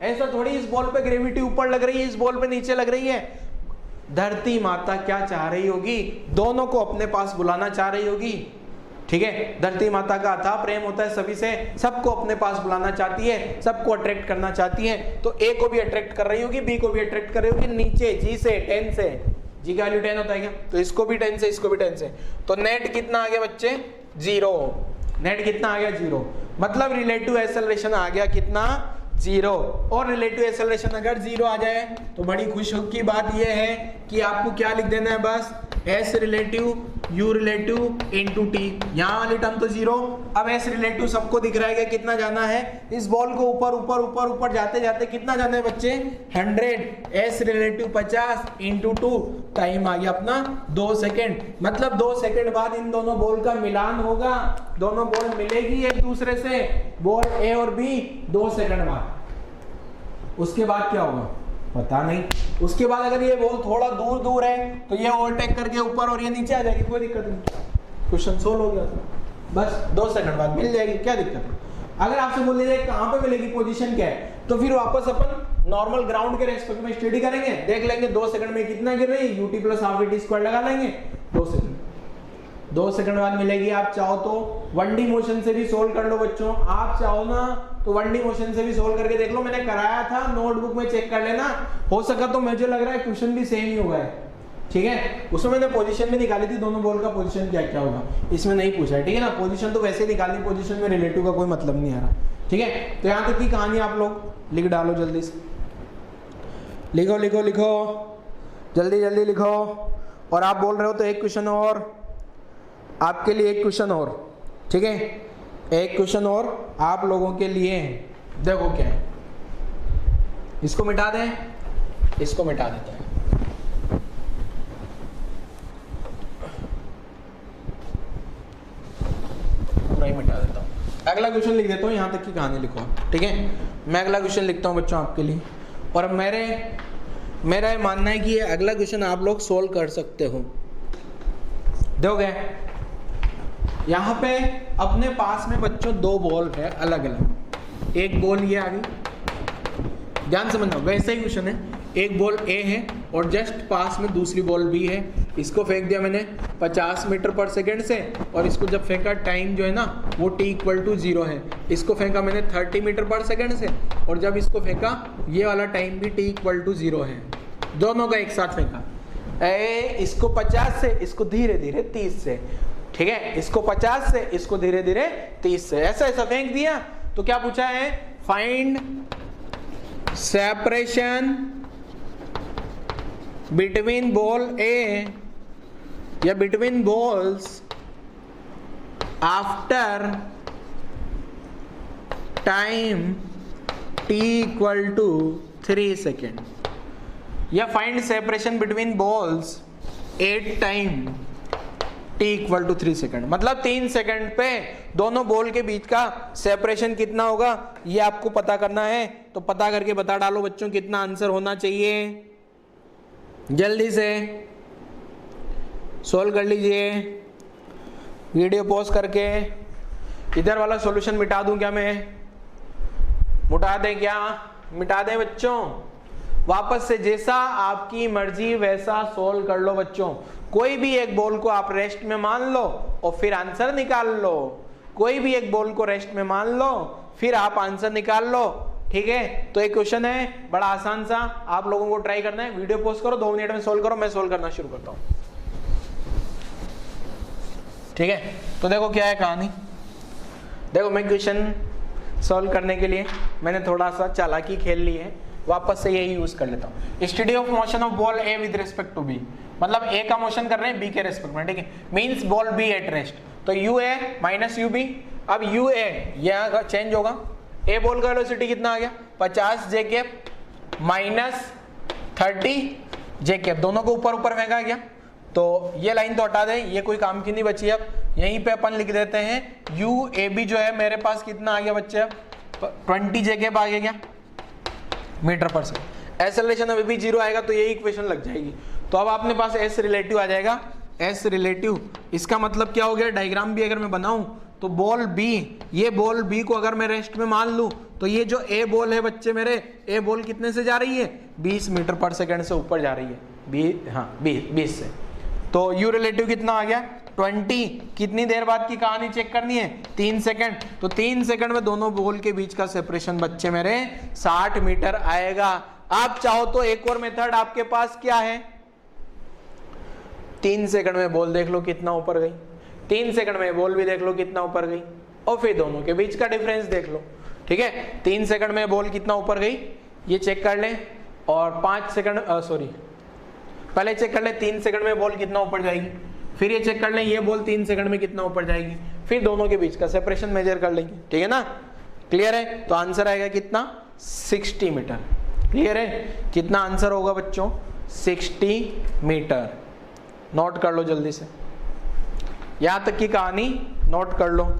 ऐसा थोड़ी इस बॉल पे ग्रेविटी ऊपर लग रही है इस बॉल पे नीचे लग रही है। धरती माता क्या चाह रही होगी, दोनों को अपने पास बुलाना चाह रही होगी। ठीक है, धरती माता का अथाह प्रेम होता है सभी से, सबको अपने पास बुलाना चाहती है, सबको अट्रैक्ट करना चाहती है। तो ए को भी अट्रैक्ट कर रही होगी, बी को भी अट्रैक्ट कर रही होगी, नीचे जी से 10 से, जी का वैल्यू 10 होता है क्या, तो इसको भी 10 से, इसको भी 10 से। तो नेट कितना आ गया बच्चे, 0। नेट कितना आ गया, 0। मतलब रिलेटिव एक्सेलरेशन आ गया कितना, 0। और रिलेटिव एक्सेलरेशन अगर 0 आ जाए तो बड़ी खुश की बात यह है कि आपको क्या लिख देना है, बस S relative you relative into T. यहाँ वाली टर्म तो 0। अब एस रिलेटिव सबको दिख रहा है कि कितना जाना है, इस बॉल को ऊपर ऊपर ऊपर ऊपर जाते जाते कितना जाना है बच्चे, 100। एस रिलेटिव 50 इंटू 2, टाइम आ गया अपना 2 सेकेंड। मतलब 2 सेकेंड बाद इन दोनों बॉल का मिलान होगा, दोनों बॉल मिलेगी एक दूसरे से, बॉल ए और बी 2 सेकेंड बाद। उसके बाद क्या होगा पता नहीं। उसके बाद अगर ये बॉल थोड़ा दूर दूर है तो ये ओवरटेक करके ऊपर और ये नीचे आ जाएगी, कोई दिक्कत नहीं, क्वेश्चन सोल्व हो गया था। बस 2 सेकंड बाद मिल जाएगी, क्या दिक्कत है। अगर आपसे बोल दिया कहां पे मिलेगी, पोजीशन क्या है, तो फिर वापस अपन नॉर्मल ग्राउंड के रेस्पेक्ट में स्टडी करेंगे, देख लेंगे 2 सेकंड में कितना गिर रही है, UT plus half T square लगा लेंगे, 2 सेकंड 2 सेकंड बाद मिलेगी। आप चाहो तो 1D मोशन से भी सोल्व कर लो बच्चों, आप चाहो ना तो 1D मोशन से भी सोल्व करके देख लो, मैंने कराया था, नोटबुक में चेक कर लेना, हो सका तो मुझे लग रहा है क्वेश्चन भी सेम ही होगा है। ठीक है, उसमें मैंने पोजीशन भी निकाली थी, दोनों बॉल का पोजीशन क्या क्या होगा, इसमें नहीं पूछा है। ठीक है ना, पोजीशन तो वैसे ही निकालनी, पोजीशन में रिलेटिव का कोई मतलब नहीं आ रहा। ठीक है, तो यहाँ तक की कहानी आप लोग लिख डालो, जल्दी से लिखो लिखो लिखो, जल्दी जल्दी लिखो। और आप बोल रहे हो तो एक क्वेश्चन और आपके लिए, एक क्वेश्चन और, ठीक है, एक क्वेश्चन और आप लोगों के लिए है। देखो क्या है, इसको मिटा दें, इसको मिटा देते हैं, पूरा ही मिटा देता हूँ। अगला क्वेश्चन लिख देता हूँ, यहाँ तक की कहानी लिखो। ठीक है, मैं अगला क्वेश्चन लिखता हूँ बच्चों आपके लिए, और मेरा ये मानना है कि ये अगला क्वेश्चन आप लोग सोल्व कर सकते हो। दोगे, यहाँ पे अपने पास में बच्चों 2 बॉल है अलग अलग, एक बॉल ये आ गई, ध्यान समझना, वैसे ही क्वेश्चन है, एक बॉल ए है और जस्ट पास में दूसरी बॉल बी है। इसको फेंक दिया मैंने 50 मीटर पर सेकेंड से, और इसको जब फेंका टाइम जो है ना वो t = 0 है। इसको फेंका मैंने 30 मीटर पर सेकेंड से, और जब इसको फेंका ये वाला टाइम भी t = 0 है, दोनों का एक साथ फेंका। इसको 50 से, इसको धीरे धीरे 30 से, ठीक है, इसको 50 से, इसको धीरे धीरे 30 से, ऐसा ऐसा फेंक दिया। तो क्या पूछा है, find separation between ball A या between balls after time t = 3 second, या find separation between balls at time t = 3 second. मतलब 3 सेकेंड पे दोनों बॉल के बीच का सेपरेशन कितना होगा ये आपको पता करना है। तो पता करके बता डालो बच्चों कितना आंसर होना चाहिए, जल्दी से सोल्व कर लीजिए, वीडियो पॉज करके। इधर वाला सॉल्यूशन मिटा दूं क्या मैं, मिटा दें क्या, मिटा दें बच्चों, वापस से जैसा आपकी मर्जी वैसा सोल्व कर लो बच्चों। कोई भी एक बॉल को आप रेस्ट में मान लो और फिर आंसर निकाल लो, कोई भी एक बॉल को रेस्ट में मान लो फिर आप आंसर निकाल लो। ठीक है, तो एक क्वेश्चन है बड़ा आसान सा, आप लोगों को ट्राई करना है। वीडियो पॉज करो, 2 मिनट में सोल्व करो, मैं सोल्व करना शुरू करता हूं। ठीक है, तो देखो क्या है कहानी। देखो मैं क्वेश्चन सॉल्व करने के लिए मैंने थोड़ा सा चालाकी खेल ली है, वापस से यही यूज कर लेता हूँ। Study of motion of ball A with respect to B, मतलब ए का मोशन कर रहे हैं बी के रेस्पेक्ट में। ठीक है, means ball B at rest, तो u A minus you B. अब यू ए यहाँ चेंज होगा, ए बॉल का वेलोसिटी कितना आ गया 50 जे कैप माइनस 30 जे कैप, दोनों को ऊपर ऊपर फेंका गया। तो ये लाइन तो हटा दें, ये कोई काम की नहीं बची। अब यहीं पे अपन लिख देते हैं यू ए बी जो है मेरे पास कितना आ गया बच्चे, अब 20 जे कैप आ गया मीटर पर सेकंड। एक्सेलरेशन अभी भी 0 आएगा तो यही इक्वेशन लग जाएगी। तो अब आपने पास एस रिलेटिव आ जाएगा, एस रिलेटिव इसका मतलब क्या हो गया, डायग्राम भी अगर मैं बनाऊं तो बॉल बी, ये बॉल बी को अगर मैं रेस्ट में मान लूं तो ये जो ए बॉल है बच्चे मेरे, ए बॉल कितने से जा रही है 20 मीटर पर सेकंड से ऊपर जा रही है। 20 से। तो यू रिलेटिव कितना आ गया 20। कितनी देर बाद की कहानी चेक करनी है 3 सेकंड। तो 3 सेकंड में दोनों बॉल के बीच का सेपरेशन बच्चे मेरे 60 मीटर आएगा। आप चाहो तो एक और मेथड आपके पास क्या है, 3 सेकंड में बॉल देख लो कितना ऊपर गई, 3 सेकंड में बॉल भी देख लो कितना ऊपर गई, और फिर दोनों के बीच का डिफरेंस देख लो। ठीक है, 3 सेकंड में बॉल कितना ऊपर गई ये चेक कर लें, और 5 सेकंड पहले चेक कर ले 3 सेकंड में बॉल कितना ऊपर जाएगी, फिर ये चेक कर लें ये बॉल 3 सेकंड में कितना ऊपर जाएगी, फिर दोनों के बीच का सेपरेशन मेजर कर लेंगे। ठीक है ना, क्लियर है। तो आंसर आएगा कितना 60 मीटर। क्लियर है, कितना आंसर होगा बच्चों 60 मीटर। नोट कर लो जल्दी से, यहां तक की कहानी नोट कर लो।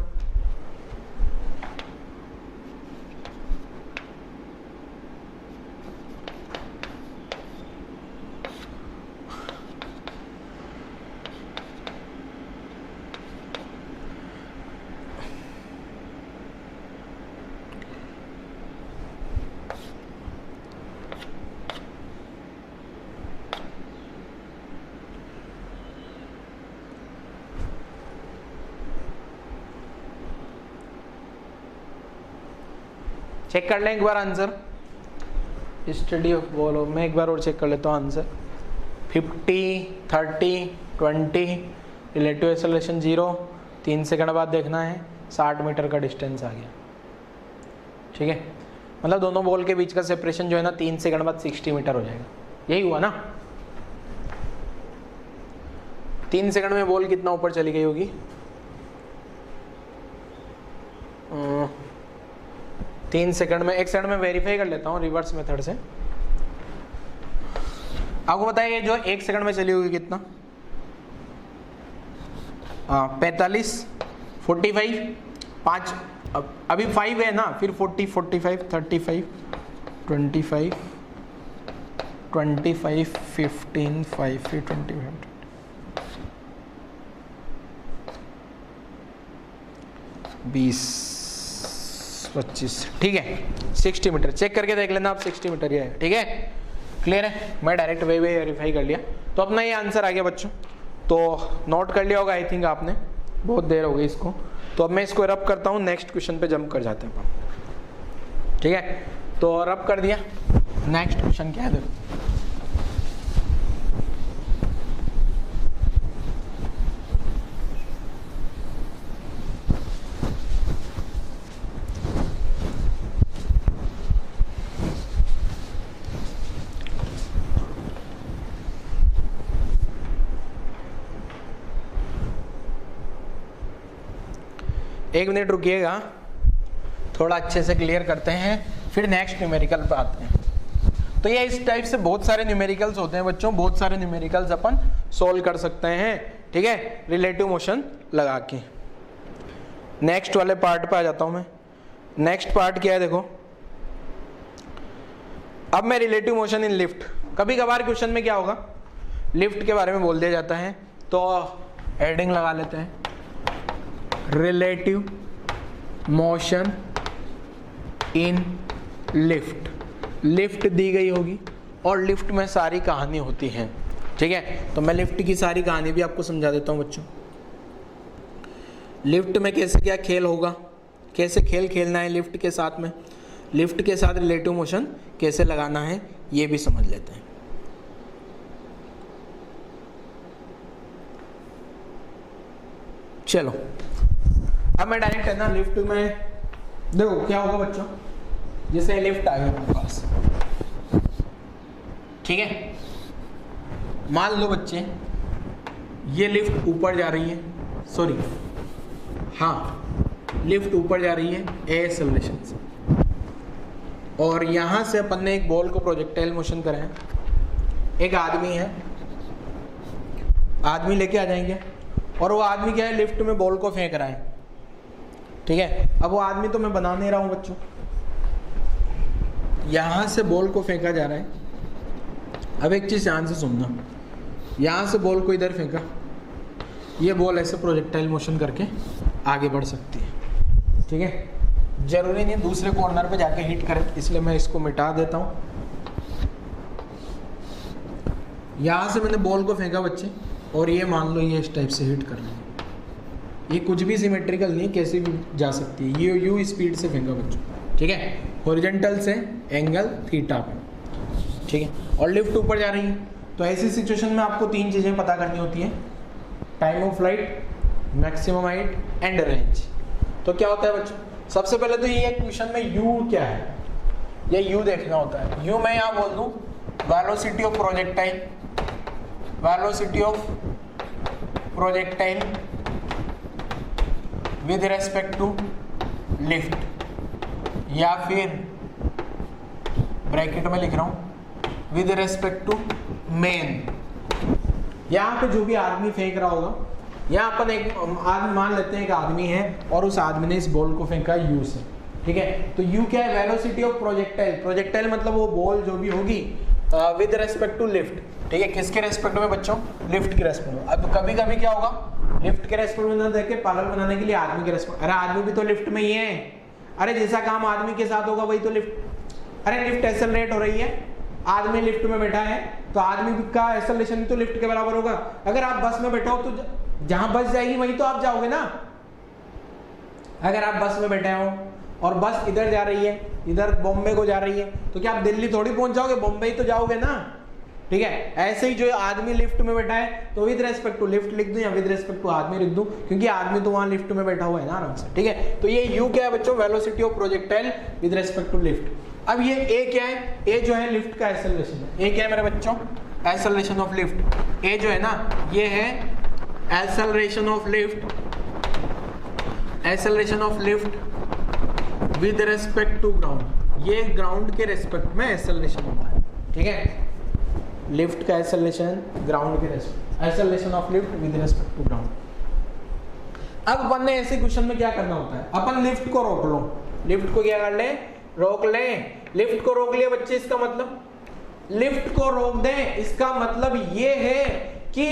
चेक कर लें एक बार आंसर, स्टडी ऑफ बॉल मैं एक बार और चेक कर लेता हूँ आंसर। 50, 30, 20, रिलेटिव एक्सेलरेशन 0, 3 सेकंड बाद देखना है, 60 मीटर का डिस्टेंस आ गया। ठीक है, मतलब दोनों बॉल के बीच का सेपरेशन जो है ना 3 सेकंड बाद 60 मीटर हो जाएगा। यही हुआ ना, 3 सेकंड में बॉल कितना ऊपर चली गई होगी 3 सेकंड में, 1 सेकंड में वेरीफाई कर लेता हूँ रिवर्स मेथड से। आपको बताइए जो 1 सेकंड में चली होगी कितना 45, 45, 5 अभी 5 है ना, फिर 40, 45, 35, 25, 25, 15, 5 फिर 25, 20, 25। ठीक है, 60 मीटर चेक करके देख लेना आप, 60 मीटर ही है। ठीक है, क्लियर है, मैं डायरेक्ट वे वेरीफाई कर लिया। तो अपना ये आंसर आ गया बच्चों, तो नोट कर लिया होगा आई थिंक आपने, बहुत देर हो गई इसको। तो अब मैं इसको रब करता हूँ, नेक्स्ट क्वेश्चन पे जंप कर जाते हैं। ठीक है, तो रब कर दिया, नेक्स्ट क्वेश्चन क्या है देखो। एक मिनट रुकिएगा, थोड़ा अच्छे से क्लियर करते हैं, फिर नेक्स्ट न्यूमेरिकल पे आते हैं। तो ये इस टाइप से बहुत सारे न्यूमेरिकल्स होते हैं बच्चों, बहुत सारे न्यूमेरिकल्स अपन सोल्व कर सकते हैं। ठीक है, रिलेटिव मोशन लगा के। नेक्स्ट वाले पार्ट पे आ जाता हूं मैं। नेक्स्ट पार्ट क्या है देखो, अब मैं रिलेटिव मोशन इन लिफ्ट, कभी कभार क्वेश्चन में क्या होगा लिफ्ट के बारे में बोल दिया जाता है, तो हेडिंग लगा लेते हैं relative motion in lift. Lift दी गई होगी और लिफ्ट में सारी कहानी होती है। ठीक है, तो मैं लिफ्ट की सारी कहानी भी आपको समझा देता हूं बच्चों। लिफ्ट में कैसे क्या खेल होगा, कैसे खेल खेलना है लिफ्ट के साथ में, लिफ्ट के साथ रिलेटिव मोशन कैसे लगाना है, ये भी समझ लेते हैं। चलो अब मैं डायरेक्ट है ना लिफ्ट में, देखो क्या होगा बच्चों, जैसे लिफ्ट आ गया अपने पास। ठीक है, मान लो बच्चे ये लिफ्ट ऊपर जा रही है, सॉरी हाँ लिफ्ट ऊपर जा रही है ए एक्सेलरेशन से, और यहां से अपन ने एक बॉल को प्रोजेक्टाइल मोशन करा है। एक आदमी है, आदमी लेके आ जाएंगे, और वो आदमी क्या है लिफ्ट में बॉल को फेंक रहा है। ठीक है, अब वो आदमी तो मैं बना नहीं रहा हूं बच्चों, यहां से बॉल को फेंका जा रहा है। अब एक चीज ध्यान से सुनना, यहां से बॉल को इधर फेंका, ये बॉल ऐसे प्रोजेक्टाइल मोशन करके आगे बढ़ सकती है। ठीक है, जरूरी नहीं दूसरे कॉर्नर पे जाके हिट करे, इसलिए मैं इसको मिटा देता हूं। यहाँ से मैंने बॉल को फेंका बच्चे, और ये मान लो ये इस टाइप से हिट कर रहा है, ये कुछ भी सिमेट्रिकल नहीं, कैसे भी जा सकती है, ये यू स्पीड से फेंका बच्चों, ठीक है, हॉरिजॉन्टल से एंगल थीटा पे, ठीक है, और लिफ्ट ऊपर जा रही है। तो ऐसी सिचुएशन में आपको 3 चीज़ें पता करनी होती है, time of flight, maximum height and range. तो क्या होता है बच्चों, सबसे पहले तो ये क्वेश्चन में यू क्या है, ये यू देखना होता है। यू मैं यहाँ बोल दूँ velocity of projectile, velocity of projectile with respect to lift, या फिर ब्रैकेट में लिख रहा हूँ विद रेस्पेक्ट टू मेन। यहाँ पे जो भी आदमी फेंक रहा होगा, यहाँ अपन एक आदमी मान लेते हैं, एक आदमी है और उस आदमी ने इस बॉल को फेंका यू से, ठीक है। तो यू क्या है, वेलोसिटी ऑफ प्रोजेक्टाइल, प्रोजेक्टाइल मतलब वो बॉल जो भी होगी विद रेस्पेक्ट टू लिफ्ट, ठीक है, किसके रेस्पेक्ट में बच्चों, लिफ्ट के रेस्पेक्ट में। अब कभी कभी क्या होगा, लिफ्ट के रेस्पेक्ट में ना देखे पागल बनाने के लिए आदमी के रेस्पेक्ट, अरे आदमी भी तो लिफ्ट में ही है, अरे जैसा काम आदमी के साथ होगा वही तो लिफ्ट, अरे लिफ्ट एक्सेलरेट हो रही है, आदमी लिफ्ट में बैठा है तो आदमी का एक्सेलरेशन तो लिफ्ट के बराबर होगा। अगर आप बस में बैठे हो तो जहां बस जाएगी वहीं तो आप जाओगे ना। अगर आप बस में बैठे हो और बस इधर जा रही है, इधर बॉम्बे को जा रही है, तो क्या आप दिल्ली थोड़ी पहुंच जाओगे, बॉम्बे ही तो जाओगे ना, ठीक है। ऐसे ही जो आदमी लिफ्ट में बैठा है तो विद रेस्पेक्ट टू लिफ्ट लिख दूं या विद रेस्पेक्ट टू आदमी लिख दूं, क्योंकि आदमी तो वहां लिफ्ट में बैठा हुआ है ना आराम से, ठीक है। तो ये यू क्या है बच्चों, velocity of projectile with respect to lift. अब ये ए क्या है, ए जो है लिफ्ट का एक्सेलरेशन है, ए क्या है मेरे बच्चों, एक्सेलरेशन ऑफ लिफ्ट। ए जो है ना ये है acceleration of lift, acceleration of lift with respect to ground, ये ग्राउंड के रेस्पेक्ट में एक्सेलरेशन होता है, ठीक है। लिफ्ट का एक्सेलरेशन ग्राउंड के respect, acceleration of lift with respect to ground. अब अपन ने ऐसे क्वेश्चन में क्या करना होता है, अपन लिफ्ट को रोक लो, लिफ्ट को क्या कर ले, रोक ले, लिफ्ट को रोक लिया बच्चे, इसका मतलब लिफ्ट को रोक दें, इसका मतलब ये है कि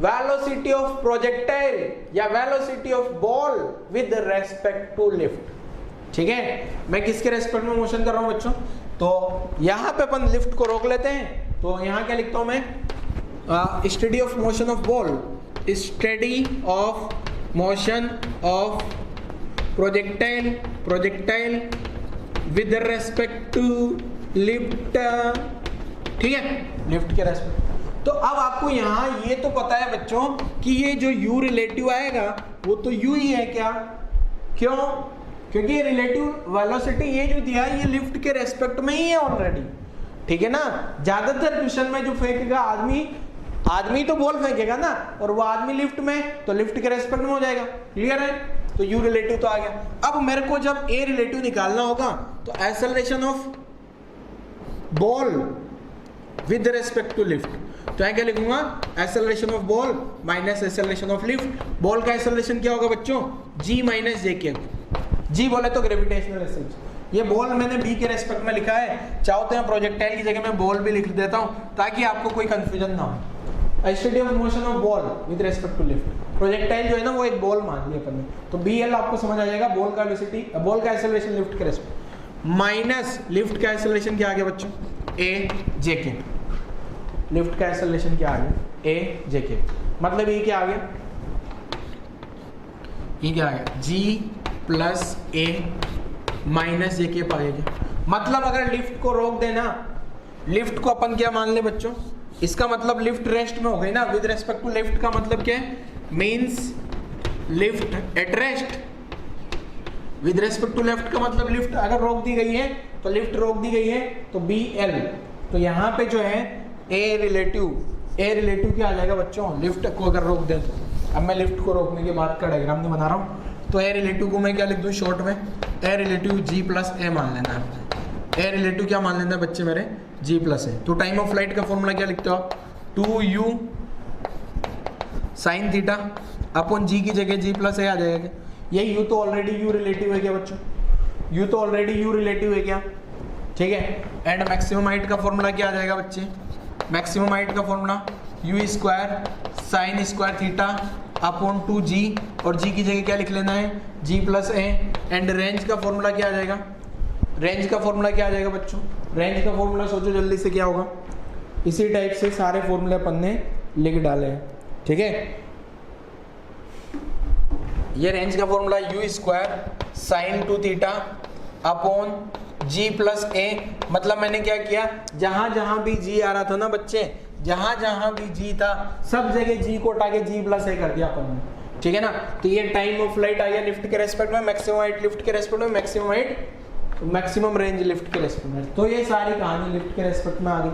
वेलोसिटी ऑफ प्रोजेक्टाइल या velocity of ball with respect to lift, ठीक है। मैं किसके रेस्पेक्ट में मोशन कर रहा हूं बच्चों, तो यहां पे अपन लिफ्ट को रोक लेते हैं, तो यहां क्या लिखता हूं मैं, study of motion of ball, study of motion of projectile, projectile with respect to lift, ठीक है, लिफ्ट के रेस्पेक्ट। तो अब आपको यहाँ ये तो पता है बच्चों कि ये जो u रिलेटिव आएगा वो तो u ही है क्या, क्यों, क्योंकि ये रिलेटिव वेलोसिटी ये जो दिया है ये लिफ्ट के रेस्पेक्ट में ही है ऑलरेडी, ठीक है ना। ज्यादातर क्वेश्चन में जो फेंकेगा आदमी, आदमी तो बॉल फेंकेगा ना, और वो आदमी लिफ्ट में, तो लिफ्ट के रेस्पेक्ट में हो जाएगा, क्लियर है। तो u रिलेटिव तो आ गया। अब मेरे को जब a रिलेटिव निकालना होगा तो acceleration of ball with respect to lift, तो क्या लिखूंगा, acceleration of ball minus acceleration of lift. Ball का एक्सेलरेशन क्या होगा बच्चों, g माइनस जे के, g बोले तो ग्रेविटेशनल एक्सेलरेशन। ये बॉल मैंने b के रेस्पेक्ट में लिखा है, चाहो तो यहाँ प्रोजेक्टाइल की जगह मैं बॉल भी लिख देता हूँ ताकि आपको कोई कंफ्यूजन ना हो। Study of motion of ball with respect to lift, projectile जो है ना वो एक बॉल मान लिया अपन ने, तो BL आपको समझ आ जाएगा, बॉल का वेलोसिटी, बॉल का एक्सेलरेशन लिफ्ट के रेस्पेक्ट माइनस लिफ्ट का एक्सेलरेशन क्या आ गया बच्चों, a जे के, लिफ्ट का एक्सेलरेशन क्या आ गया, a जे के, मतलब ये क्या आ गया, ये क्या आ गया, g प्लस a माइनस जे के आ गया। मतलब अगर लिफ्ट को रोक देना, लिफ्ट को अपन क्या मान ले बच्चों, इसका मतलब लिफ्ट रेस्ट में हो गई ना, विद रेस्पेक्ट टू लिफ्ट का मतलब क्या है, means lift at rest, with respect to lift का मतलब लिफ्ट अगर रोक दी गई है तो लिफ्ट रोक दी गई है तो BL, तो यहाँ पे जो है A रिलेटिव क्या आ जाएगा बच्चों, लिफ्ट को अगर रोक दें तो। अब मैं लिफ्ट को रोकने के बाद का डायग्राम नहीं बना रहा हूँ, तो A रिलेटिव को मैं क्या लिख दूँ शॉर्ट में, A relative G plus A मान लेना है। A रिलेटिव क्या मान लेना है बच्चे मेरे, G प्लस A। तो टाइम ऑफ फ्लाइट का फॉर्मूला क्या लिखते हो आप, 2u साइन थीटा अपन G की जगह G प्लस A आ जाएगा। ये u तो ऑलरेडी u रिलेटिव है क्या बच्चों, u तो ऑलरेडी u रिलेटिव है क्या, ठीक है। एंड मैक्सिमम हाइट का फॉर्मूला क्या आ जाएगा बच्चे, मैक्सिमम हाइट का formula u square sine square theta upon 2g, और g की जगह क्या लिख लेना है, g plus a। And range का फॉर्मूला क्या आ जाएगा, रेंज का फॉर्मूला क्या आ जाएगा बच्चों, रेंज का फॉर्मूला सोचो जल्दी से क्या होगा, इसी टाइप से सारे फॉर्मूले अपन ने लिख डाले हैं, ठीक है। ये रेंज का formula u square sine 2 theta upon g plus a, मतलब मैंने क्या किया, जहां जहां भी g आ रहा था ना बच्चे, जहां जहां भी g था सब जगह g को उठा के g प्लस a कर दिया अपन ने, ठीक है ना। तो ये टाइम ऑफ फ्लाइट आ गया लिफ्ट के रेस्पेक्ट में, मैक्सिमम हाइट लिफ्ट के रेस्पेक्ट में, maximum height maximum range lift के रेस्पेक्ट में। तो ये सारी कहानी लिफ्ट के रेस्पेक्ट में आ गई,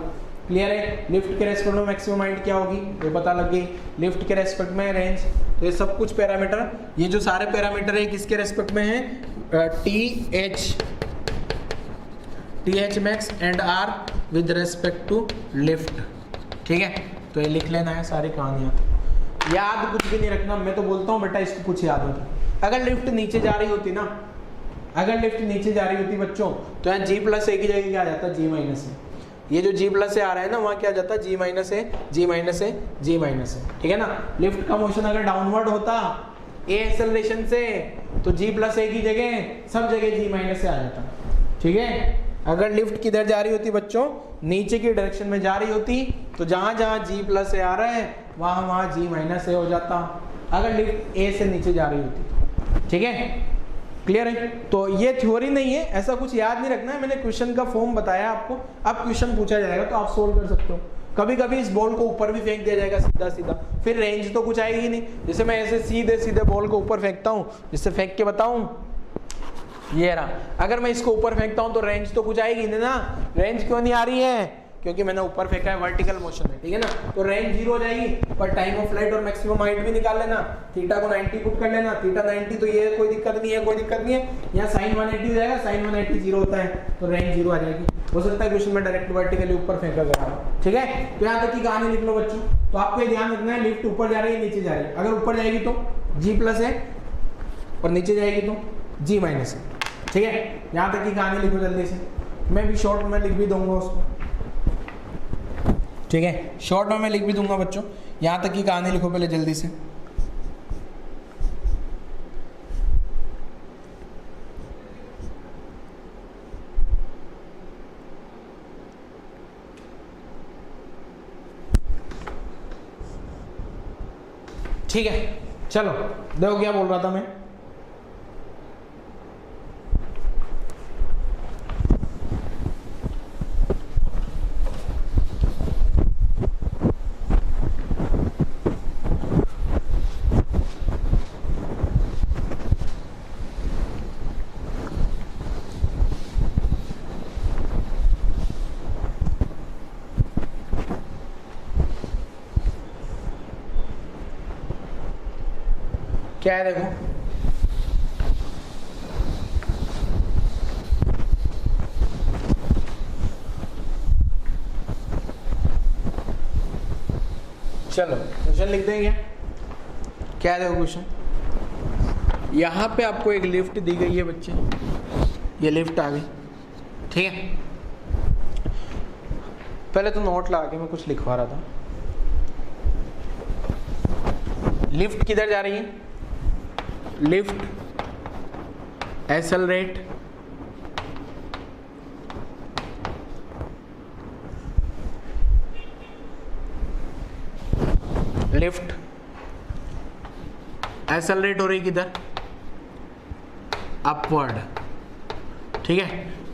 क्लियर है। लिफ्ट के रेस्पेक्ट में मैक्सिमम हाइट क्या होगी ये पता लग गई, लिफ्ट के रेस्पेक्ट में रेंज, तो ये सब कुछ पैरामीटर, ये जो सारे पैरामीटर है किसके रेस्पेक्ट में है, T H max and R with respect to lift, ठीक है। तो ये लिख लेना है सारी कहानियाँ, याद कुछ भी नहीं रखना। मैं तो बोलता हूँ बेटा इसको कुछ याद होता, अगर लिफ्ट नीचे जा रही होती ना, अगर लिफ्ट नीचे जा रही होती बच्चों, तो यहाँ g प्लस ए की जगह क्या आ जाता है, g माइनस ए। ये जो g प्लस ए आ रहा है ना, वहाँ क्या आ जाता है, g माइनस ए, g माइनस ए, g माइनस ए, ठीक है ना। लिफ्ट का मोशन अगर डाउनवर्ड होता a एक्सेलरेशन से, तो g प्लस ए की जगह सब जगह g माइनस ए आ जाता, ठीक है। अगर लिफ्ट किधर जा रही होती बच्चों, नीचे की डायरेक्शन में जा रही होती, तो जहाँ जहाँ g प्लस ए आ रहा है वहाँ वहाँ g माइनस ए हो जाता, अगर लिफ्ट a से नीचे जा रही होती, ठीक है, क्लियर है। तो ये थ्योरी नहीं है, ऐसा कुछ याद नहीं रखना है, मैंने क्वेश्चन का फॉर्म बताया आपको। अब क्वेश्चन पूछा जाएगा तो आप सोल्व कर सकते हो। कभी कभी इस बॉल को ऊपर भी फेंक दिया जाएगा सीधा सीधा, फिर रेंज तो कुछ आएगी ही नहीं। जैसे मैं ऐसे सीधे सीधे बॉल को ऊपर फेंकता हूँ, जिससे फेंक के बताऊँ, ये रहा, अगर मैं इसको ऊपर फेंकता हूँ तो रेंज तो कुछ आएगी नहीं ना। रेंज क्यों नहीं आ रही है, क्योंकि मैंने ऊपर फेंका है, वर्टिकल मोशन है, ठीक है ना। तो रेंज 0 हो जाएगी, पर टाइम ऑफ फ्लाइट और मैक्सिमम हाइट भी निकाल लेना। थीटा को 90 पुट कर लेना, थीटा 90, तो ये कोई दिक्कत नहीं है, कोई दिक्कत नहीं है। यहाँ साइन 180 हो जाएगा, साइन 180 0 होता है, तो रेंज 0 आ जाएगी। हो सकता है क्वेश्चन में डायरेक्ट वर्टिकली ऊपर फेंका गया, ठीक है। तो यहाँ तक की कहानी लिख लो बच्चों। तो आपको ध्यान रखना है, लिफ्ट ऊपर जा रही है नीचे जा रही है, अगर ऊपर जाएगी तो g प्लस है और नीचे जाएगी तो g माइनस है, ठीक है। यहाँ तक की कहानी लिखो जल्दी से, मैं भी शॉर्ट में लिख भी दूंगा उसको, ठीक है, शॉर्ट में मैं लिख भी दूंगा बच्चों। यहाँ तक की कहानी लिखो पहले जल्दी से। ठीक है, चलो देखो क्या बोल रहा था मैं। क्या है देखो, चलो क्वेश्चन लिख देंगे। क्या है देखो क्वेश्चन, यहाँ पे आपको एक लिफ्ट दी गई है बच्चे, ये लिफ्ट आ गई, ठीक है। पहले तो नोट लगा के मैं कुछ लिखवा रहा था। लिफ्ट किधर जा रही है, लिफ्ट एक्सेलरेट लिफ्ट एक्सेलरेट हो रही किधर, अपवर्ड, ठीक है।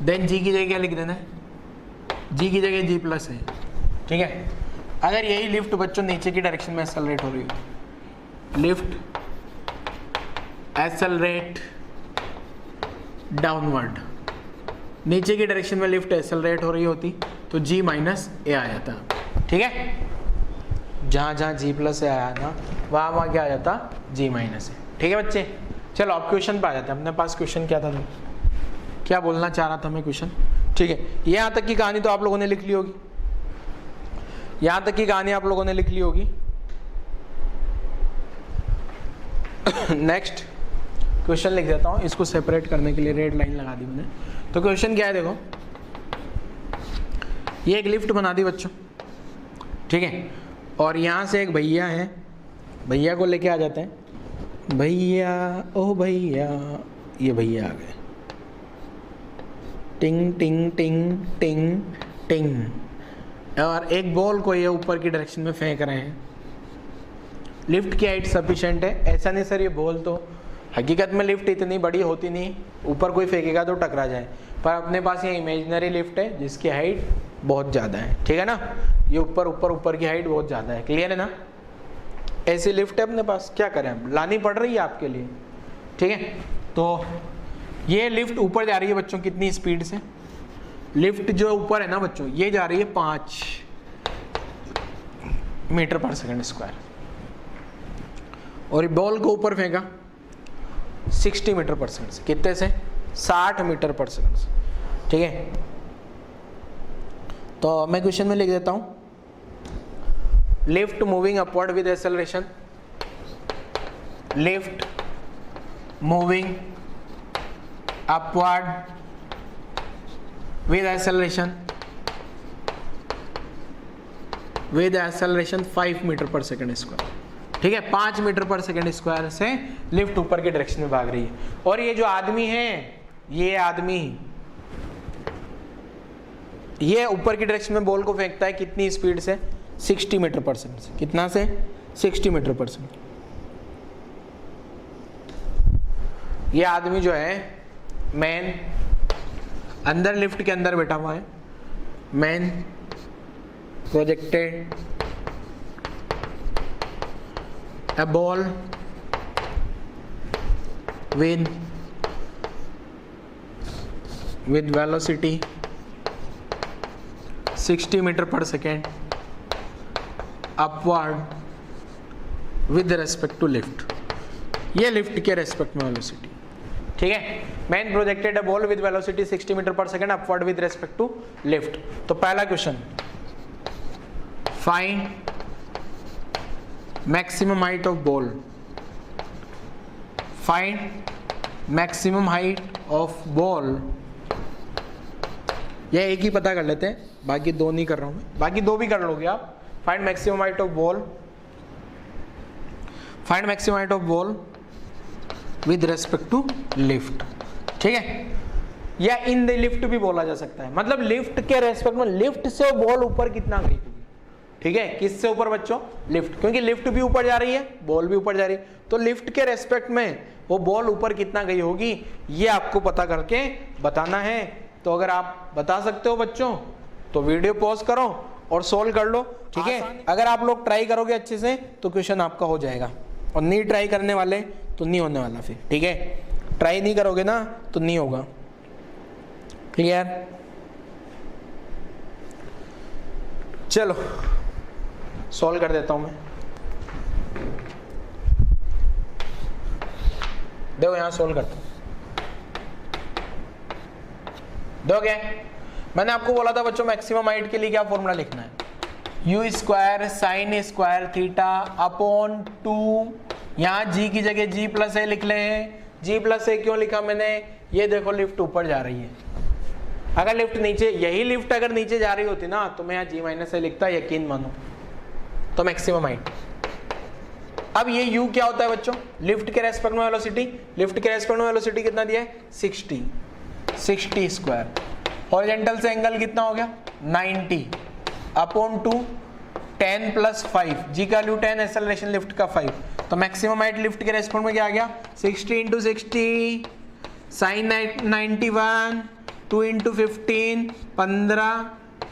देन जी की जगह क्या लिख देना है, जी की जगह जी प्लस है, ठीक है। अगर यही लिफ्ट बच्चों नीचे की डायरेक्शन में एक्सेलरेट हो रही है, लिफ्ट एक्सेलरेट डाउनवर्ड, नीचे की डायरेक्शन में लिफ्ट एक्सेलरेट हो रही होती तो g माइनस ए आ जाता, ठीक है। जहाँ जहाँ g प्लस ए आया ना, वहाँ वहाँ क्या आ जाता, g माइनस ए, ठीक है बच्चे। चलो अब क्वेश्चन पे आ जाते हैं। अपने पास क्वेश्चन क्या था, क्या बोलना चाह रहा था मैं क्वेश्चन, ठीक है। यहाँ तक की कहानी तो आप लोगों ने लिख ली होगी, यहाँ तक की कहानी आप लोगों ने लिख ली होगी। नेक्स्ट क्वेश्चन लिख देता हूँ, इसको सेपरेट करने के लिए रेड लाइन लगा दी मैंने। तो क्वेश्चन क्या है देखो, ये एक लिफ्ट बना दी बच्चों, ठीक है। और यहाँ से एक भैया है, भैया को लेके आ जाते हैं, भैया ओ भैया, ये भैया आ गए, टिंग टिंग टिंग टिंग टिंग, और एक बॉल को ये ऊपर की डायरेक्शन में फेंक रहे हैं। लिफ्ट की हाइट सफिशिएंट है। ऐसा नहीं सर ये बॉल तो हकीकत में लिफ्ट इतनी बड़ी होती नहीं, ऊपर कोई फेंकेगा तो टकरा जाए, पर अपने पास ये इमेजिनरी लिफ्ट है जिसकी हाइट बहुत ज़्यादा है, ठीक है ना। ये ऊपर की हाइट बहुत ज़्यादा है, क्लियर है ना। ऐसी लिफ्ट है अपने पास, क्या करें अब, लानी पड़ रही है आपके लिए, ठीक है। तो ये लिफ्ट ऊपर जा रही है बच्चों कितनी स्पीड से, लिफ्ट जो ऊपर है ना बच्चों ये जा रही है 5 मीटर पर सेकंड स्क्वायर, और बॉल को ऊपर फेंका 60 मीटर पर सेकंड से, कितने से 60 मीटर पर सेकंड से, ठीक है। तो मैं क्वेश्चन में लिख देता हूं, lift moving upward with acceleration, lift moving upward with acceleration 5 metre per second square, ठीक है। 5 मीटर पर सेकंड स्क्वायर से लिफ्ट ऊपर की डायरेक्शन में भाग रही है। और ये जो आदमी है, ये आदमी ये ऊपर की डायरेक्शन में बॉल को फेंकता है कितनी स्पीड से, 60 मीटर पर सेकंड से, कितना से 60 मीटर पर सेकंड। ये आदमी जो है मैन अंदर लिफ्ट के अंदर बैठा हुआ है, man projected a ball with velocity 60 meter per second upward with respect to lift. ये लिफ्ट के रेस्पेक्ट में वेलोसिटी, ठीक है। Man projected a ball with velocity 60 meter per second upward with respect to lift. तो पहला question, find maximum height of ball, find maximum height of ball. यह एक ही पता कर लेते हैं, बाकी दो नहीं कर रहा हूं मैं, बाकी दो भी कर लोगे आप। Find maximum height of ball, find maximum height of ball with respect to lift, ठीक है। या इन द लिफ्ट भी बोला जा सकता है, मतलब लिफ्ट के रेस्पेक्ट में, लिफ्ट से बॉल ऊपर कितना गई होगी, ठीक है। किससे ऊपर बच्चों, लिफ्ट, क्योंकि लिफ्ट भी ऊपर जा रही है, बॉल भी ऊपर जा रही है, तो लिफ्ट के रेस्पेक्ट में वो बॉल ऊपर कितना गई होगी, ये आपको पता करके बताना है। तो अगर आप बता सकते हो बच्चों तो वीडियो पॉज करो और सोल्व कर लो, ठीक है। अगर आप लोग ट्राई करोगे अच्छे से तो क्वेश्चन आपका हो जाएगा, और नहीं ट्राई करने वाले तो नहीं होने वाला फिर, ठीक है। ट्राई नहीं करोगे ना तो नहीं होगा, क्लियर। चलो सॉल्व कर देता हूं मैं, देखो यहां सॉल्व करता हूं। दोगे, मैंने आपको बोला था बच्चों मैक्सिमम हाइट के लिए क्या फॉर्मूला लिखना है, you square sine square theta upon 2, यहाँ जी की जगह जी प्लस ए लिख ले। जी प्लस ए क्यों लिखा मैंने, ये देखो लिफ्ट ऊपर जा रही है, अगर लिफ्ट नीचे, यही लिफ्ट अगर नीचे जा रही होती ना तो मैं यहाँ जी माइनस ए लिखता, यकीन मानो। तो मैक्सिमम हाइट, अब ये u क्या होता है बच्चों, लिफ्ट के रेस्पेक्ट में वेलोसिटी, लिफ्ट के रेस्पेक्ट में वेलोसिटी कितना दिया है 60 स्क्वायर, हॉरिजॉन्टल से एंगल कितना हो गया 90 अपॉन 2, 10 प्लस 5, जी का वैल्यू 10, एक्सेलरेशन लिफ्ट का 5, तो मैक्सिमम हाइट लिफ्ट के रेस्पेक्ट में क्या आ गया 60 इंटू 60 साइन 91, 2 इंटू 15 15,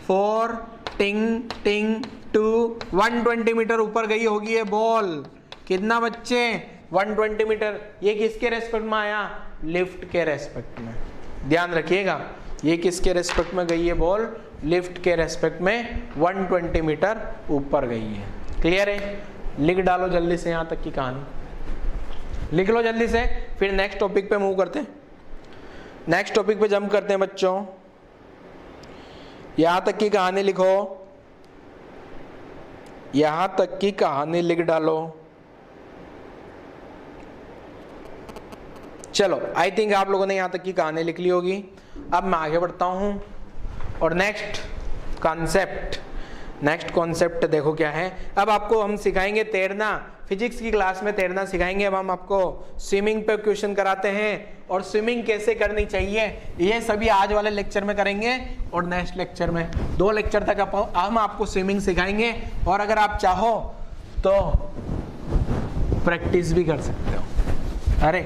4 टिंग टिंग 2, 120 मीटर ऊपर गई होगी ये बॉल। कितना बच्चे 120 मीटर। ये किसके रेस्पेक्ट में आया, लिफ्ट के रेस्पेक्ट में, ध्यान रखिएगा। ये किसके रेस्पेक्ट में गई है बॉल, लिफ्ट के रेस्पेक्ट में 120 मीटर ऊपर गई है, क्लियर है। लिख डालो जल्दी से यहां तक की कहानी, लिख लो जल्दी से, फिर नेक्स्ट टॉपिक पे मूव करते हैं। नेक्स्ट टॉपिक पे जंप करते हैं बच्चों, यहां तक की कहानी लिखो, यहां तक की कहानी लिख डालो। चलो आई थिंक आप लोगों ने यहां तक की कहानी लिख ली होगी। अब मैं आगे बढ़ता हूं और नेक्स्ट कॉन्सेप्ट देखो क्या है। अब आपको हम सिखाएंगे तैरना, फिजिक्स की क्लास में तैरना सिखाएंगे। अब हम आपको स्विमिंग पे क्वेश्चन कराते हैं और स्विमिंग कैसे करनी चाहिए ये सभी आज वाले लेक्चर में करेंगे और नेक्स्ट लेक्चर में 2 लेक्चर तक हम आपको स्विमिंग सिखाएंगे। और अगर आप चाहो तो प्रैक्टिस भी कर सकते हो। अरे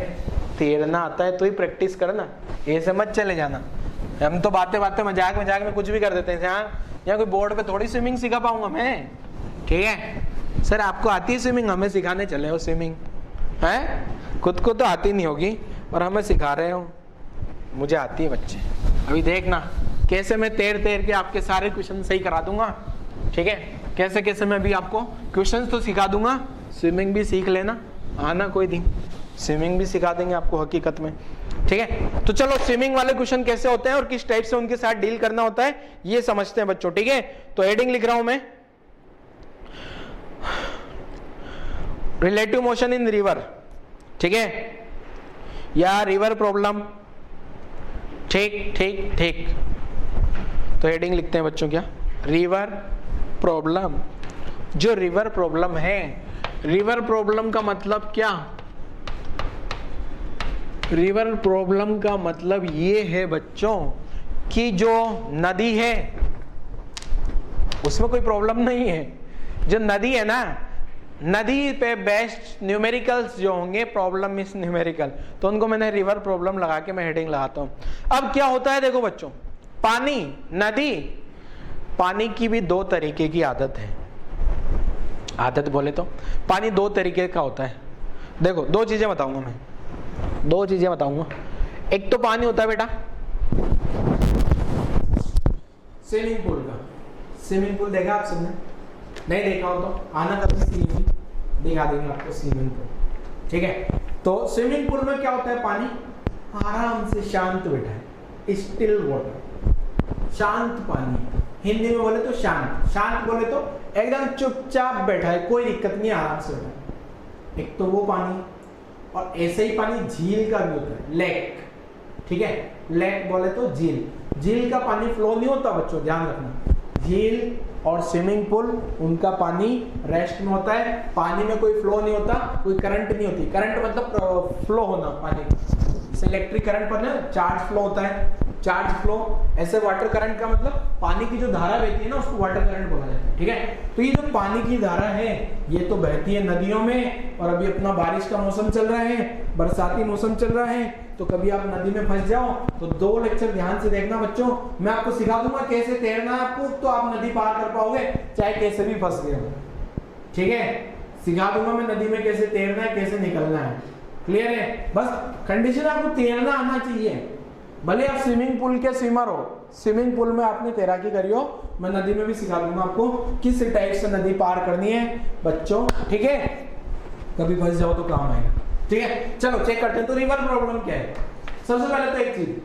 तैरना आता है तो ही प्रैक्टिस करना, ऐसे मत चले जाना। हम तो बातें बातें मजाक मजाक में कुछ भी कर देते हैं। यहाँ कोई बोर्ड पे थोड़ी स्विमिंग सिखा पाऊंगा मैं, ठीक है। सर आपको आती है स्विमिंग, हमें सिखाने चले हो स्विमिंग है? खुद को तो आती नहीं होगी और हमें सिखा रहे हो। मुझे आती है बच्चे, अभी देखना कैसे मैं तैर के आपके सारे क्वेश्चन सही करा दूंगा, ठीक है। कैसे कैसे मैं भी आपको क्वेश्चन तो सिखा दूंगा, स्विमिंग भी सीख लेना, आना कोई दिन स्विमिंग भी सिखा देंगे आपको हकीकत में, ठीक है। तो चलो स्विमिंग वाले क्वेश्चन कैसे होते हैं और किस टाइप से उनके साथ डील करना होता है ये समझते हैं बच्चों, ठीक है। तो हेडिंग लिख रहा हूं मैं, रिलेटिव मोशन इन रिवर, ठीक है, या रिवर प्रॉब्लम, ठीक ठीक ठीक। तो हेडिंग लिखते हैं बच्चों क्या, रिवर प्रॉब्लम। जो रिवर प्रॉब्लम है, रिवर प्रॉब्लम का मतलब क्या, रिवर प्रॉब्लम का मतलब ये है बच्चों कि जो नदी है उसमें कोई प्रॉब्लम नहीं है। जो नदी है ना, नदी पे बेस्ट न्यूमेरिकल्स जो होंगे, प्रॉब्लम इज न्यूमेरिकल, तो उनको मैंने रिवर प्रॉब्लम लगा के मैं हेडिंग लगाता हूं। अब क्या होता है देखो बच्चों, पानी, नदी, पानी की भी 2 तरीके की आदत है। आदत बोले तो पानी 2 तरीके का होता है। देखो 2 चीजें बताऊंगा मैं, 2 चीजें बताऊंगा। एक तो पानी होता है बेटा स्विमिंग पूल का। स्विमिंग पूल देखा आप सबने? नहीं देखा हो तो आना कभी स्विमिंग दिखा देंगे आपको स्विमिंग पूल, ठीक है। तो स्विमिंग पूल में क्या होता है, पानी आराम से शांत बैठा है, स्टिल वाटर, शांत पानी। हिंदी में बोले तो शांत, शांत बोले तो एकदम चुपचाप बैठा है, कोई दिक्कत नहीं, आराम से बैठा है। एक तो वो पानी, और ऐसे ही पानी झील का भी होता है, लेक, ठीक है। लेक बोले तो झील, झील का पानी फ्लो नहीं होता बच्चों, ध्यान रखना। झील और स्विमिंग पूल उनका पानी रेस्ट में होता है, पानी में कोई फ्लो नहीं होता, कोई करंट नहीं होती। करंट मतलब फ्लो होना पानी, जैसे इलेक्ट्रिक करंट पर ना चार्ज फ्लो होता है, चार्ज फ्लो, ऐसे वाटर करंट का मतलब पानी की जो धारा बहती है ना उसको वाटर करंट बोला जाता है, ठीक है। तो ये जो पानी की धारा है ये तो बहती है नदियों में, और अभी अपना बारिश का मौसम चल रहा है, बरसाती मौसम चल रहा है, तो कभी आप नदी में फंस जाओ तो 2 लेक्चर ध्यान से देखना बच्चों, मैं आपको सिखा दूंगा कैसे तैरना है आपको, तो आप नदी पार कर पाओगे चाहे कैसे भी फंस गए हो, ठीक है। सिखा दूंगा मैं नदी में कैसे तैरना है, कैसे निकलना है, क्लियर है। बस कंडीशन आपको तैरना आना चाहिए, भले आप स्विमिंग पूल के स्विमर हो, स्विमिंग पूल में आपने तैराकी करी हो, मैं नदी में भी सिखा दूंगा आपको किस टाइप से नदी पार करनी है बच्चों, ठीक है। कभी फंस जाओ तो काम आएगा, ठीक है। चलो चेक करते हैं। तो रिवर प्रॉब्लम क्या है, सबसे पहले तो एक चीज,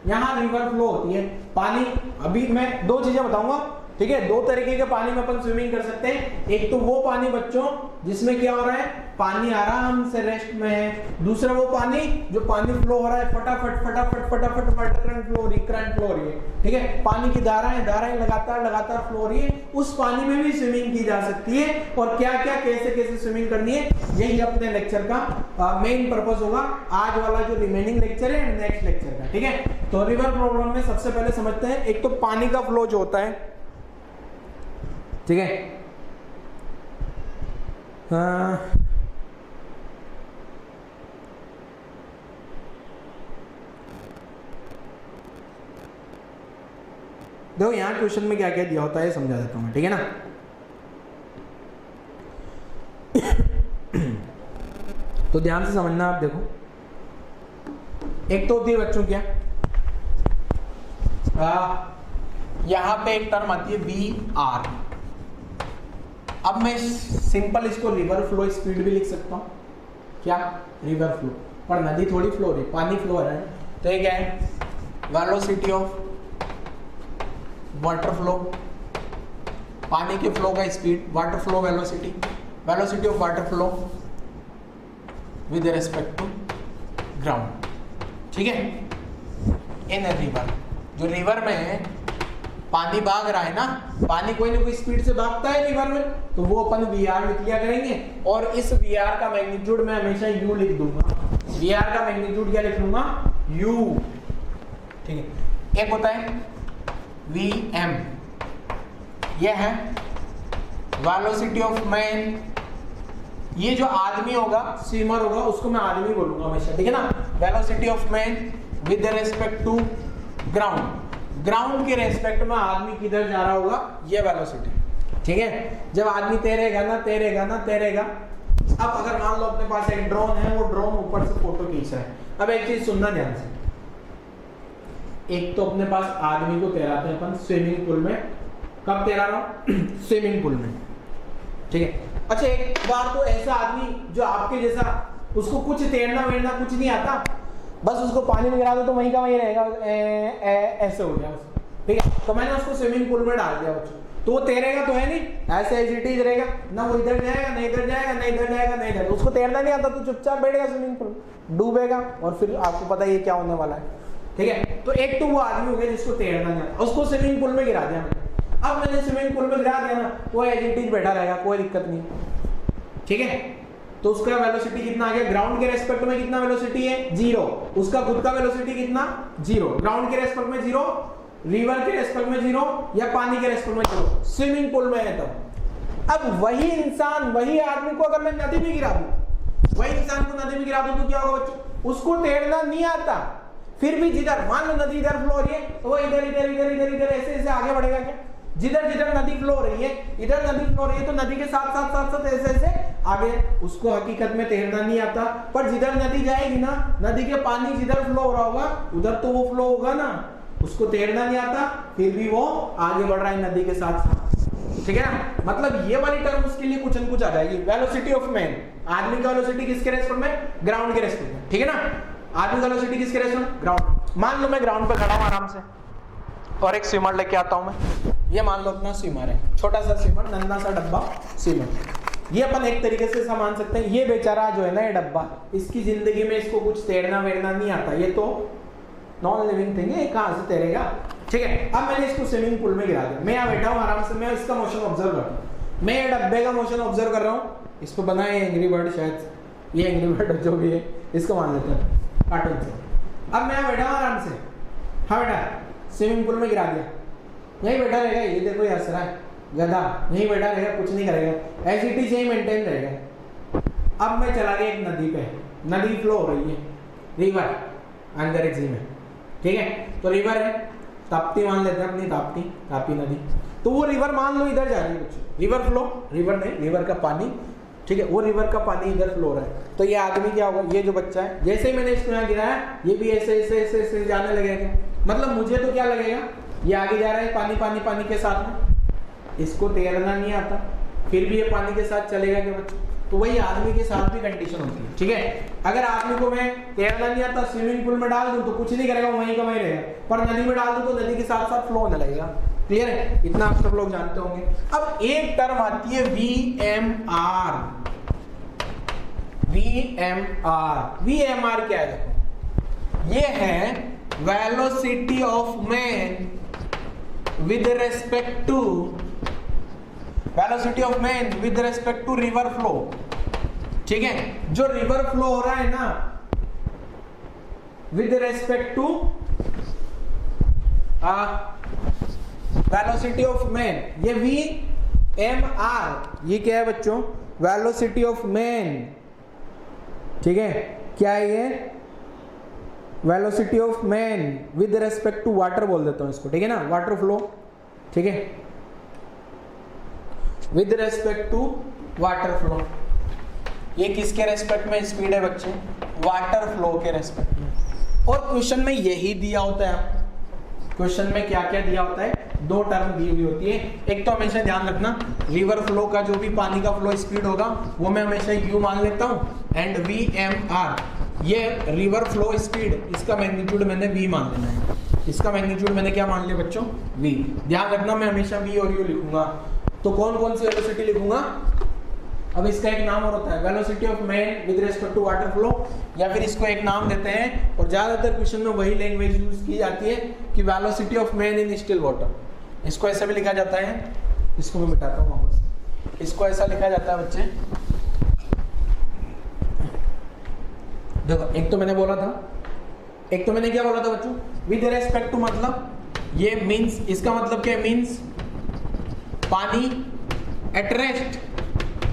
यहाँ रिवर फ्लो होती है, पानी, अभी मैं 2 चीजें बताऊंगा, ठीक है। 2 तरीके के पानी में अपन स्विमिंग कर सकते हैं। एक तो वो पानी बच्चों जिसमें क्या हो रहा है, पानी आराम से रेस्ट में है। दूसरा वो पानी जो पानी फ्लो हो रहा है, फटाफट फटाफट फटाफट वाटर करंट फ्लो हो रही है, करंट फ्लो हो रही है, ठीक है। पानी की धाराएं लगातार लगातार फ्लो हो रही है, उस पानी में भी स्विमिंग की जा सकती है। और क्या क्या कैसे कैसे स्विमिंग करनी है, यही अपने लेक्चर का मेन पर्पस होगा, आज वाला जो रिमेनिंग लेक्चर है नेक्स्ट लेक्चर का, ठीक है। तो रिवर प्रॉब्लम में सबसे पहले समझते हैं, एक तो पानी का फ्लो जो होता है, ठीक है। देखो यहाँ क्वेश्चन में क्या क्या दिया होता है समझा देता हूं मैं, ठीक है ना। तो ध्यान से समझना आप, देखो एक तो होती है बच्चों क्या, यहां पे एक टर्म आती है VR। अब मैं सिंपल इसको रिवर फ्लो स्पीड भी लिख सकता हूं, क्या, रिवर फ्लो, पर नदी थोड़ी फ्लो रही, पानी फ्लो हो रहा है, तो ये क्या है, वेलोसिटी ऑफ वाटर फ्लो, पानी के फ्लो का speed, water flow velocity, velocity of water flow with respect to ground, ठीक है। इन रिवर, जो रिवर में है पानी भाग रहा है ना, पानी कोई ना कोई स्पीड से भागता है रिवर में, तो वो अपन VR लिख लिया करेंगे और इस VR का मैग्नीट्यूड मैं हमेशा U लिख दूंगा। VR का मैग्नीट्यूड क्या लिख लूंगा? U। ठीक है, एक होता है VM, ये है वेलोसिटी ऑफ मैन। ये जो आदमी होगा, स्विमर होगा, उसको मैं आदमी बोलूंगा हमेशा, ठीक है ना। Velocity of man with respect to ground, ground के रेस्पेक्ट में आदमी किधर जा रहा होगा, ये वेलोसिटी, ठीक है। जब आदमी तैरेगा ना तैरेगा ना तैरेगा, अब अगर मान लो अपने पास एक ड्रोन है, वो ड्रोन ऊपर से फोटो खींच रहा है। अब एक चीज सुनना ध्यान से, एक तो अपने पास आदमी को तैराते हैं अपन स्विमिंग पूल में। कब तैरा रहा हूं? स्विमिंग पूल में, ठीक है। अच्छा, एक बार तो ऐसा आदमी जो आपके जैसा, उसको कुछ तैरना वेरना कुछ नहीं आता, बस उसको पानी में गिरा दो तो वहीं का वहीं रहेगा, ऐसे हो गया उसको, ठीक है। तो मैंने उसको स्विमिंग पूल में डाल दिया बच्चों, तो वो तैरेगा तो है नहीं, ऐसे एज इट इज रहेगा ना, वो इधर जाएगा ना इधर जाएगा ना इधर जाएगा ना इधर, उसको तैरना नहीं आता तो चुपचाप बैठेगा स्विमिंग पूल, डूबेगा और फिर आपको पता है क्या होने वाला है, ठीक है। तो एक तो वो आदमी हो गया जिसको तैरना नहीं आता, उसको स्विमिंग पूल में गिरा दिया मैंने। अब मैंने स्विमिंग पूल में गिरा दिया ना, वो एज इट इज बैठा रहेगा, कोई दिक्कत नहीं, ठीक है। तो उसका वेलोसिटी कितना आ गया? ग्राउंड के रेस्पेक्ट में कितना वेलोसिटी है? 0। उसका खुद का वेलोसिटी कितना? 0। ग्राउंड के रेस्पेक्ट में 0, रिवर के रेस्पेक्ट में 0 या पानी के रेस्पेक्ट में 0, स्विमिंग पूल में है तब। अब वही इंसान, वही आदमी को अगर मैं नदी में गिरा दूं, वही इंसान को नदी में गिरा दूं तो क्या होगा बच्चों? उसको तैरना नहीं आता, फिर भी जिधर मान लो नदी इधर फ्लो हो रही है तो वो इधर इधर इधर इधर इधर ऐसे ऐसे आगे बढ़ेगा क्या? जिधर जिधर नदी फ्लो हो रही है, इधर नदी फ्लो हो रही है तो नदी के साथ साथ साथ साथ ऐसे ऐसे आगे, उसको हकीकत में तैरना नहीं आता। पर जिधर नदी जाएगी ना, नदी के पानी जिधर फ्लो हो रहा होगा उधर तो वो फ्लो होगा ना, उसको तैरना नहीं आता, फिर भी वो आगे बढ़ रहा है नदी के साथ साथ, ठीक है ना। मतलब ये वाली टर्म उसके लिए कुछ न कुछ आ जाएगी। वेलोसिटी ऑफ मैन, आदमी का वेलोसिटी किसके रेस्पेक्ट में? ग्राउंड के रेस्पेक्ट में, ठीक है ना। आदमी का वेलोसिटी किसके रेस्पेक्ट में? ग्राउंड। मान लो मैं ग्राउंड पे खड़ा हूं आराम से और एक स्विमर लेके आता हूं मैं, ये मान लो अपना स्विमर है, छोटा सा स्विमर, नन्हा सा डब्बा स्विमर। ये अपन एक तरीके से मान सकते हैं, ये बेचारा जो है ना, ये डब्बा, इसकी जिंदगी में इसको कुछ तैरना वेरना नहीं आता, ये तो नॉन लिविंग थिंग है, कहां से तैरेगा, ठीक है। अब मैंने इसको स्विमिंग पूल में गिरा दिया, मैं यहाँ बैठा हूँ आराम से, मैं इसका मोशन ऑब्जर्व कर रहा हूँ, मैं ये डब्बे का मोशन ऑब्जर्व कर रहा हूँ। इसको बनाया एंग्री बर्ड, शायद ये एंग्री बर्ड जो भी है इसको मान लेते हैं कार्टून से। अब मैं यहाँ बैठा हूँ आराम से, हाँ बेटा, स्विमिंग पूल में गिरा दिया, यही बैठा रहेगा, ये देखो ये हंस रहा है गधा, यही बैठा रहेगा, कुछ नहीं करेगा, एज इट इज यही मेंटेन रहेगा। अब मैं चला गया एक नदी पे, नदी फ्लो हो रही है, रिवर अंग्रेजी में, ठीक है। तो रिवर है, ताप्ती मान लेते हैं अपनी, ताप्ती नदी, तो वो रिवर मान लो इधर जा रही है बच्चों, रिवर फ्लो, रिवर नहीं, रिवर का पानी, ठीक है, वो रिवर का पानी इधर फ्लो रहा है। तो ये आदमी क्या होगा, ये जो बच्चा है, जैसे ही मैंने इसको यहाँ गिराया, ये भी ऐसे ऐसे ऐसे ऐसे जाने लगेगा। मतलब मुझे तो क्या लगेगा, ये आगे जा रहा है पानी पानी पानी के साथ में, इसको तैरना नहीं आता, फिर भी ये पानी के साथ चलेगा क्या बच्चों? तो वही आदमी के साथ भी कंडीशन होती है, ठीक है। अगर आदमी को मैं तैरना नहीं आता, स्विमिंग पूल में डाल दूं तो कुछ नहीं करेगा, वहीं का वहीं रहेगा, पर नदी में डाल दूं तो नदी के साथ साथ फ्लो होने लगेगा। क्लियर है? इतना आप सब लोग जानते होंगे। अब एक टर्म आती है VMR। VMR क्या है? देखो, ये है velocity of man with respect to, velocity of man with respect to river flow, ठीक है। जो रिवर फ्लो हो रहा है ना, with respect to velocity of man, ये VMR, ये क्या है बच्चों? वेलोसिटी ऑफ मैन, ठीक है। क्या है ये? Velocity of man with respect to water बोल देता हूं इसको, ठीक है ना, वाटर फ्लो, ठीक है, with respect to water flow. ये किसके रेस्पेक्ट में स्पीड है बच्चे? वाटर फ्लो के रेस्पेक्ट में। और क्वेश्चन में यही दिया होता है, क्वेश्चन में क्या क्या दिया होता है? दो टर्म दी हुई होती है। एक तो हमेशा ध्यान रखना, रिवर फ्लो का जो भी पानी का फ्लो स्पीड होगा वो मैं हमेशा U मान लेता हूँ, एंड VMR, ये रिवर फ्लो स्पीड, इसका मैग्नीट्यूड मैंने V मान लेना है। इसका मैग्नीट्यूड मैंने क्या मान लिया बच्चों? V। ध्यान रखना, मैं हमेशा V और U लिखूंगा। तो कौन कौन सी वेलोसिटी लिखूंगा? अब इसका एक नाम और होता है, velocity of man with respect to water flow, या फिर इसको एक नाम देते हैं, और ज्यादातर क्वेश्चन में वही लैंग्वेज यूज की जाती है कि velocity of man in still water, इसको ऐसे भी लिखा जाता है, इसको मैं मिटाता हूँ वापस, इसको ऐसा लिखा जाता है बच्चे, देखो एक तो मैंने बोला था, एक तो मैंने क्या बोला था बच्चों, विद रेस्पेक्ट टू, मतलब ये मींस, इसका मतलब क्या मींस पानी एट रेस्ट,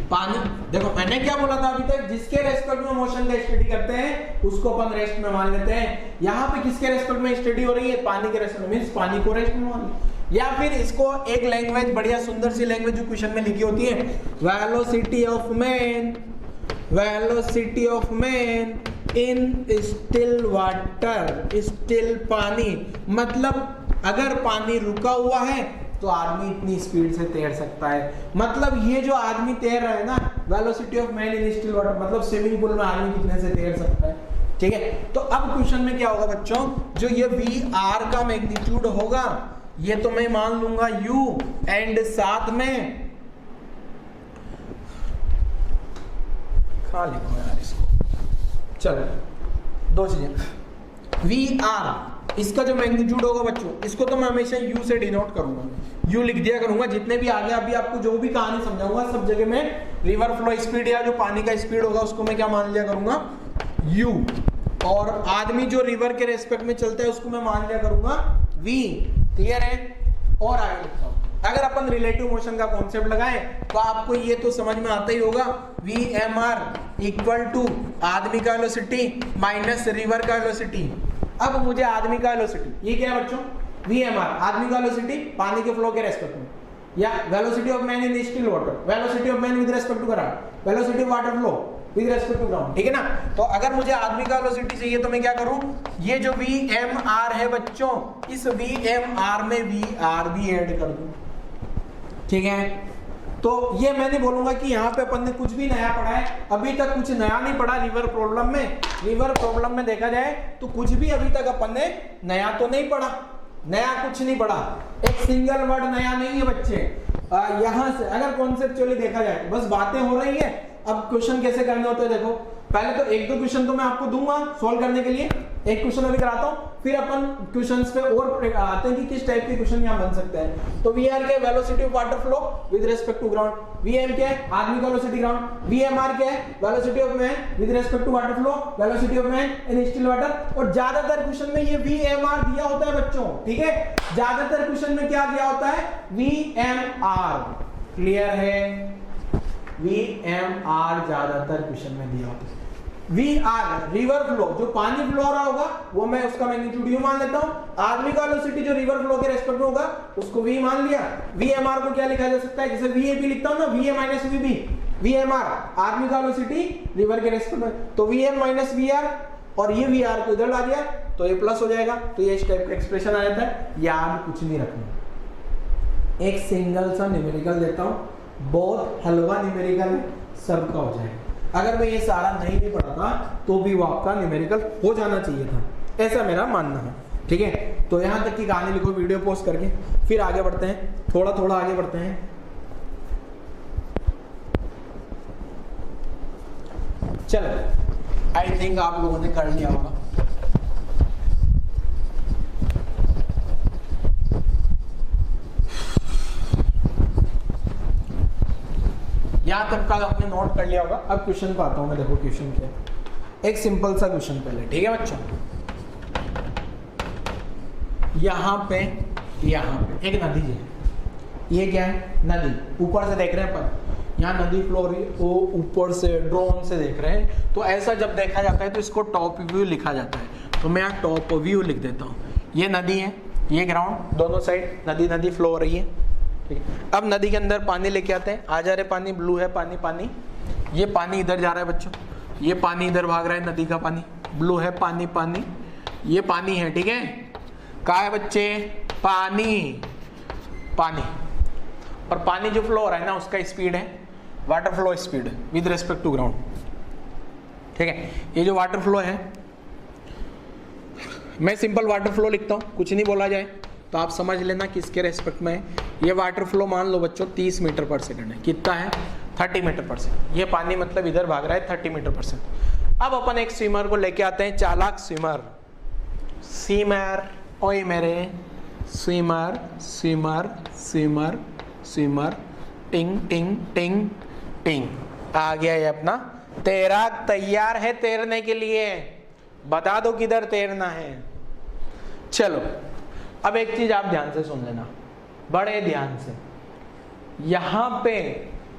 पानी, देखो मैंने क्या बोला था अभी तक, जिसके रेस्पेक्ट में मोशन का स्टडी करते हैं उसको अपन रेस्ट में मान लेते हैं। यहाँ पे किसके रेस्पेक्ट में स्टडी हो रही है, पानी के रेस्पेक्ट में, मींस पानी को रेस्ट में मान लो। या फिर इसको एक लैंग्वेज, बढ़िया सुंदर सी लैंग्वेज जो क्वेश्चन में लिखी होती है, velocity of man, velocity of man in still water, still पानी, मतलब अगर पानी रुका हुआ है तो आदमी इतनी स्पीड से तैर सकता है। मतलब ये जो आदमी तैर रहा है ना, velocity of man in still water, मतलब स्विमिंग पूल में आदमी कितने से तैर सकता है, ठीक है। तो अब क्वेश्चन में क्या होगा बच्चों, जो ये वी आर का मैग्नीट्यूड होगा ये तो मैं मान लूंगा u, एंड साथ में खा लिखो यार इसको, चलो दो चीजें, वी आर इसका जो मैग्नीट्यूड होगा बच्चों, इसको तो मैं हमेशा u से डिनोट करूंगा, u लिख दिया करूंगा। जितने भी आगे अभी आपको जो भी कहानी समझाऊंगा सब जगह में रिवर फ्लो स्पीड या जो पानी का स्पीड होगा उसको मैं क्या मान लिया करूंगा, u, और आदमी जो रिवर के रेस्पेक्ट में चलता है उसको मैं मान लिया करूंगा v। क्लियर है। और आगे लिखता हूं, अगर अपन रिलेटिव मोशन का कॉन्सेप्ट लगाएं तो आपको ये तो समझ में आता ही होगा, VMR इक्वल टू आदमी का वेलोसिटी माइनस रिवर का वेलोसिटी। अब मुझे आदमी का वेलोसिटी, ये क्या है बच्चों, VMR आदमी का वेलोसिटी पानी के फ्लो के रेस्पेक्ट में, या velocity of man in still water, velocity of man with respect to current, velocity of water flow with respect to ground, ठीक है ना। तो अगर मुझे आदमी का वेलोसिटी चाहिए तो मैं क्या करूं, ये जो VMR है बच्चों, इस VMR में VR भी ऐड कर दूं, ठीक है। तो ये मैं नहीं बोलूंगा कि यहाँ पे अपन ने कुछ भी नया पढ़ा है, अभी तक कुछ नया नहीं पढ़ा रिवर प्रॉब्लम में। रिवर प्रॉब्लम में देखा जाए तो कुछ भी अभी तक अपन ने नया तो नहीं पढ़ा, नया कुछ नहीं पढ़ा, एक सिंगल वर्ड नया नहीं है बच्चे। यहाँ से अगर कॉन्सेप्चुअली देखा जाए बस बातें हो रही है। अब क्वेश्चन कैसे करने होते हैं देखो, पहले तो एक दो क्वेश्चन तो मैं आपको दूंगा सॉल्व करने के लिए, एक क्वेश्चन अभी कराता हूँ, फिर अपन क्वेश्चंस पे और आते हैं कि किस टाइप के क्वेश्चन यहाँ बन सकते हैं। तो वी आर क्या है, velocity of water flow with respect to ground. V M क्या है, आदमी का velocity ground. V M R क्या है, velocity of man with respect to water flow, velocity of man in still water. और ज्यादातर क्वेश्चन में ये वी एम आर दिया होता है बच्चों, ठीक है। ज्यादातर क्वेश्चन में क्या दिया होता है, वी एम आर। क्लियर है, वी एम आर ज्यादातर क्वेश्चन में दिया होता है। वी आर रिवर फ्लो, जो पानी फ्लो रहा होगा वो मैं उसका मैग्नीट्यूड यू मान लेता हूं। आदमी का वेलोसिटी जो रिवर फ्लो के रेस्पेक्ट में होगा उसको वी मान लिया। वी एम आर को क्या लिखा जा सकता है, जैसे वी ए बी लिखता हूं ना, V A minus V B. V M R आदमी का वेलोसिटी रिवर के रेस्पेक्ट में, तो V M minus V R, और ये वी आर को इधर ला दिया तो ये प्लस हो जाएगा। तो ये इस टाइप का एक्सप्रेशन आ जाता है। याद कुछ नहीं रखना, एक सिंगल सा न्यूमेरिकल देता हूं, बहुत हलवा न्यूमेरिकल है, सबका हो जाएगा। अगर मैं ये सारा नहीं पढ़ा था तो भी वो आपका न्यूमेरिकल हो जाना चाहिए था, ऐसा मेरा मानना है, ठीक है। तो यहाँ तक की कहानी लिखो वीडियो पोस्ट करके, फिर आगे बढ़ते हैं, थोड़ा थोड़ा आगे बढ़ते हैं। चलो, आई थिंक आप लोगों ने कर लिया होगा। यहाँ तक का आपने नोट कर लिया होगा। अब क्वेश्चन पे आता हूं मैं, देखो क्वेश्चन क्या है। एक सिंपल सा क्वेश्चन पहले, ठीक है बच्चों। यहाँ पे एक नदी है, ये क्या है, नदी। ऊपर से देख रहे हैं अपन, यहाँ नदी फ्लो हो रही है, वो ऊपर से ड्रोन से देख रहे हैं। तो ऐसा जब देखा जाता है तो इसको टॉप व्यू लिखा जाता है। तो मैं यहाँ टॉप व्यू लिख देता हूँ। ये नदी है, ये ग्राउंड, दोनों साइड नदी फ्लो हो रही है, ठीक है। अब नदी के अंदर पानी लेके आते हैं, आ जा रहे पानी, ब्लू है पानी, ये पानी इधर जा रहा है बच्चों, ये पानी इधर भाग रहा है, नदी का पानी, ब्लू है पानी, ये पानी है, ठीक है। कहाँ है बच्चे, पानी, और पानी जो फ्लो हो रहा है ना उसका स्पीड है water flow speed with respect to ground, ठीक है। ये जो वाटर फ्लो है, मैं सिंपल वाटर फ्लो लिखता हूँ, कुछ नहीं बोला जाए तो आप समझ लेना किसके रेस्पेक्ट में है। ये वाटर फ्लो मान लो बच्चों 30 मीटर पर सेकंड है, कितना है, 30 मीटर पर सेकंड। ये पानी मतलब इधर भाग रहा है 30 मीटर पर सेकंड। अब अपन एक स्विमर को लेके आते हैं, चालाक स्विमर, ओए मेरे स्विमर स्विमर स्विमर स्विमर, टिंग टिंग टिंग टिंग। आ गया ये अपना तैराक तैयार है तैरने के लिए। बता दो किधर तैरना है। चलो अब एक चीज आप ध्यान से सुन लेना, बड़े ध्यान से। यहां पे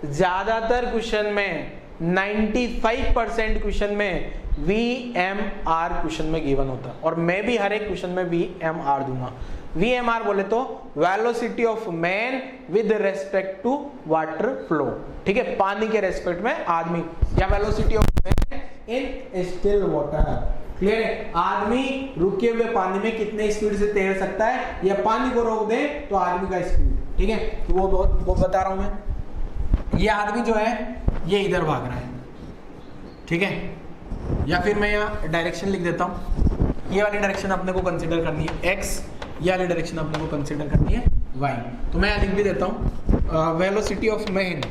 ज्यादातर क्वेश्चन में 95% क्वेश्चन में VMR क्वेश्चन में गिवन होता है, और मैं भी हर एक क्वेश्चन में VMR दूंगा। VMR बोले तो velocity of man with respect to water flow, ठीक है, पानी के रेस्पेक्ट में आदमी, या velocity of man in still water. Clear है? आदमी रुके हुए पानी में कितने स्पीड से तैर सकता है, या पानी को रोक दे तो आदमी का स्पीड, ठीक है, तो वो बता रहा हूं मैं। ये आदमी जो है ये इधर भाग रहा है, ठीक है, या फिर मैं यहाँ डायरेक्शन लिख देता हूँ। ये वाली डायरेक्शन अपने को कंसीडर करनी है x, ये वाली डायरेक्शन अपने को कंसीडर करनी है y। तो मैं यहाँ लिख भी देता हूँ velocity of man,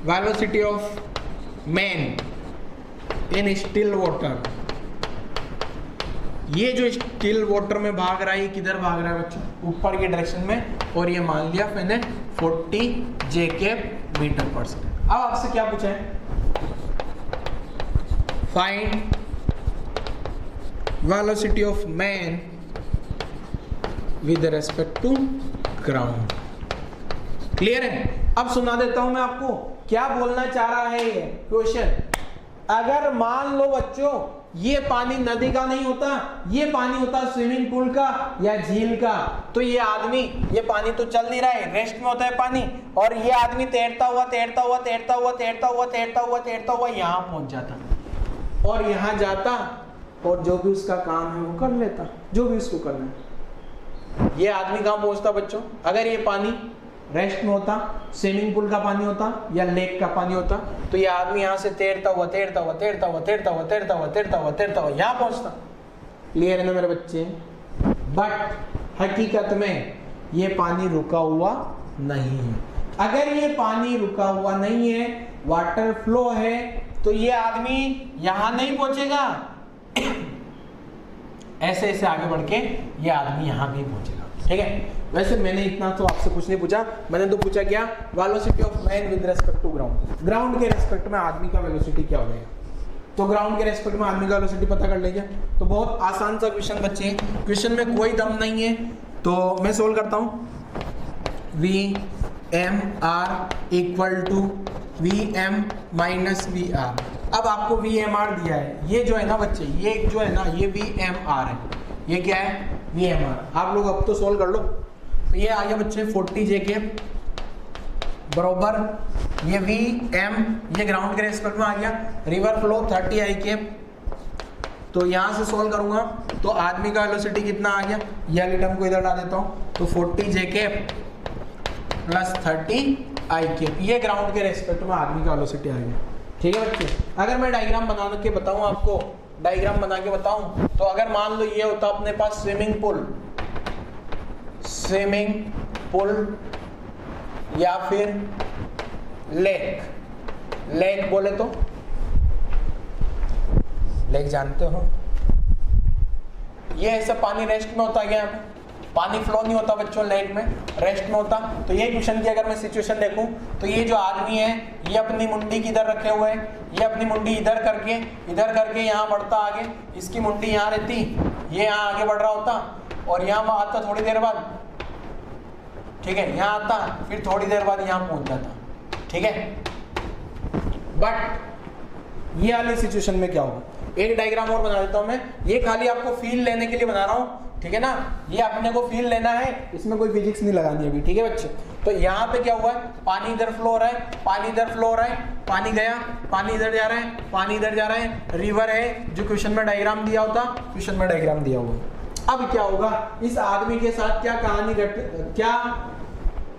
velocity of man in still water. ये जो स्टिल वाटर में भाग रहा है, ये किधर भाग रहा है बच्चों? ऊपर की डायरेक्शन में, और ये मान लिया मैंने 40 J मीटर पर सेकेंड। अब आपसे क्या पूछा है? Find velocity of man with respect to ground. Clear है? अब सुना देता हूं मैं आपको क्या बोलना चाह रहा है ये क्वेश्चन। अगर मान लो बच्चों ये पानी नदी का नहीं होता, ये पानी होता स्विमिंग पूल का या झील का, तो ये आदमी, ये पानी तो चल नहीं रहा है, रेस्ट में होता है पानी, और ये आदमी तैरता हुआ तैरता हुआ तैरता हुआ तैरता हुआ तैरता हुआ तैरता हुआ यहां पहुंच जाता, और यहां जाता, और जो भी उसका काम है वो कर लेता, जो भी उसको करना है। ये आदमी कहां पहुंचता बच्चों? अगर ये पानी रेस्ट में होता, स्विमिंग पूल का पानी होता या लेक का पानी होता, तो ये आदमी यहाँ से तैरता हुआ तैरता हुआ तैरता हुआ तैरता हुआ तैरता हुआ तैरता हुआ तैरता हुआ यहाँ पहुंचता। क्लियर है ना मेरे बच्चे? बट हकीकत में ये पानी रुका हुआ नहीं है। अगर ये पानी रुका हुआ नहीं है, वाटर फ्लो है, तो ये आदमी यहां नहीं पहुंचेगा, ऐसे ऐसे आगे बढ़ के ये आदमी यहां नहीं पहुंचेगा, ठीक है। वैसे मैंने इतना तो आपसे कुछ नहीं पूछा, मैंने तो पूछा क्या? Velocity of man with respect to ground. Ground के रेस्पेक्ट में आदमी का वेलोसिटी क्या हो जाएगा, तो ग्राउंड के रेस्पेक्ट में आदमी का वेलोसिटी पता कर लेंगे। तो बहुत आसान सा क्वेश्चन बच्चे, क्वेश्चन में कोई दम नहीं है, तो मैं सोल्व करता हूँ। VMR equal to VM minus VR। अब आपको VMR दिया है, ये जो है ना बच्चे, ये जो है ना, ये VMR है, ये क्या है? VMR। आप लोग अब तो सोल्व कर लो। तो ये आ गया बच्चे 40 J बरोबर ये VM, ये ग्राउंड के रेस्पेक्ट में आ गया, रिवर फ्लो 30 I। तो यहां से सोल्व करूंगा तो आदमी का वेलोसिटी कितना आ गया, ये वाली टर्म को इधर ला देता हूं, तो 40 J प्लस 30 I। ये ग्राउंड के रेस्पेक्ट में आदमी का वेलोसिटी आ गया, ठीक है बच्चे। अगर मैं डायग्राम बना के बताऊं आपको, डायग्राम बना के बताऊं, तो अगर मान लो ये होता अपने पास स्विमिंग पूल या फिर लेक बोले तो लेक जानते हो, ये ऐसा पानी रेस्ट में होता गया, पानी फ्लो नहीं होता बच्चों, लेक में रेस्ट में होता। तो ये क्वेश्चन की अगर मैं सिचुएशन देखूं, तो ये जो आदमी है ये अपनी मुंडी किधर रखे हुए है, ये अपनी मुंडी इधर करके यहाँ बढ़ता आगे, इसकी मुंडी यहाँ रहती, ये यहाँ आगे बढ़ रहा होता, और यहाँ आता थोड़ी देर बाद, ठीक है, यहाँ आता, फिर थोड़ी देर बाद यहाँ पहुंच जाता, ठीक है। बट ये वाली सिचुएशन में क्या होगा, एक डायग्राम और बना देता हूं मैं, ये खाली आपको फील लेने के लिए बना रहा हूं, ठीक है ना, ये अपने को फील लेना है, इसमें कोई फिजिक्स नहीं लगानी अभी, ठीक है बच्चे। तो यहाँ पे क्या हुआ है, पानी इधर फ्लो हो रहा है, पानी इधर फ्लो हो रहा है, पानी गया, पानी इधर जा रहा है, पानी इधर जा रहा है, रिवर है, जो क्वेश्चन में डायग्राम दिया होता, क्वेश्चन में डायग्राम दिया हुआ। अब क्या होगा, इस आदमी के साथ क्या कहानी क्या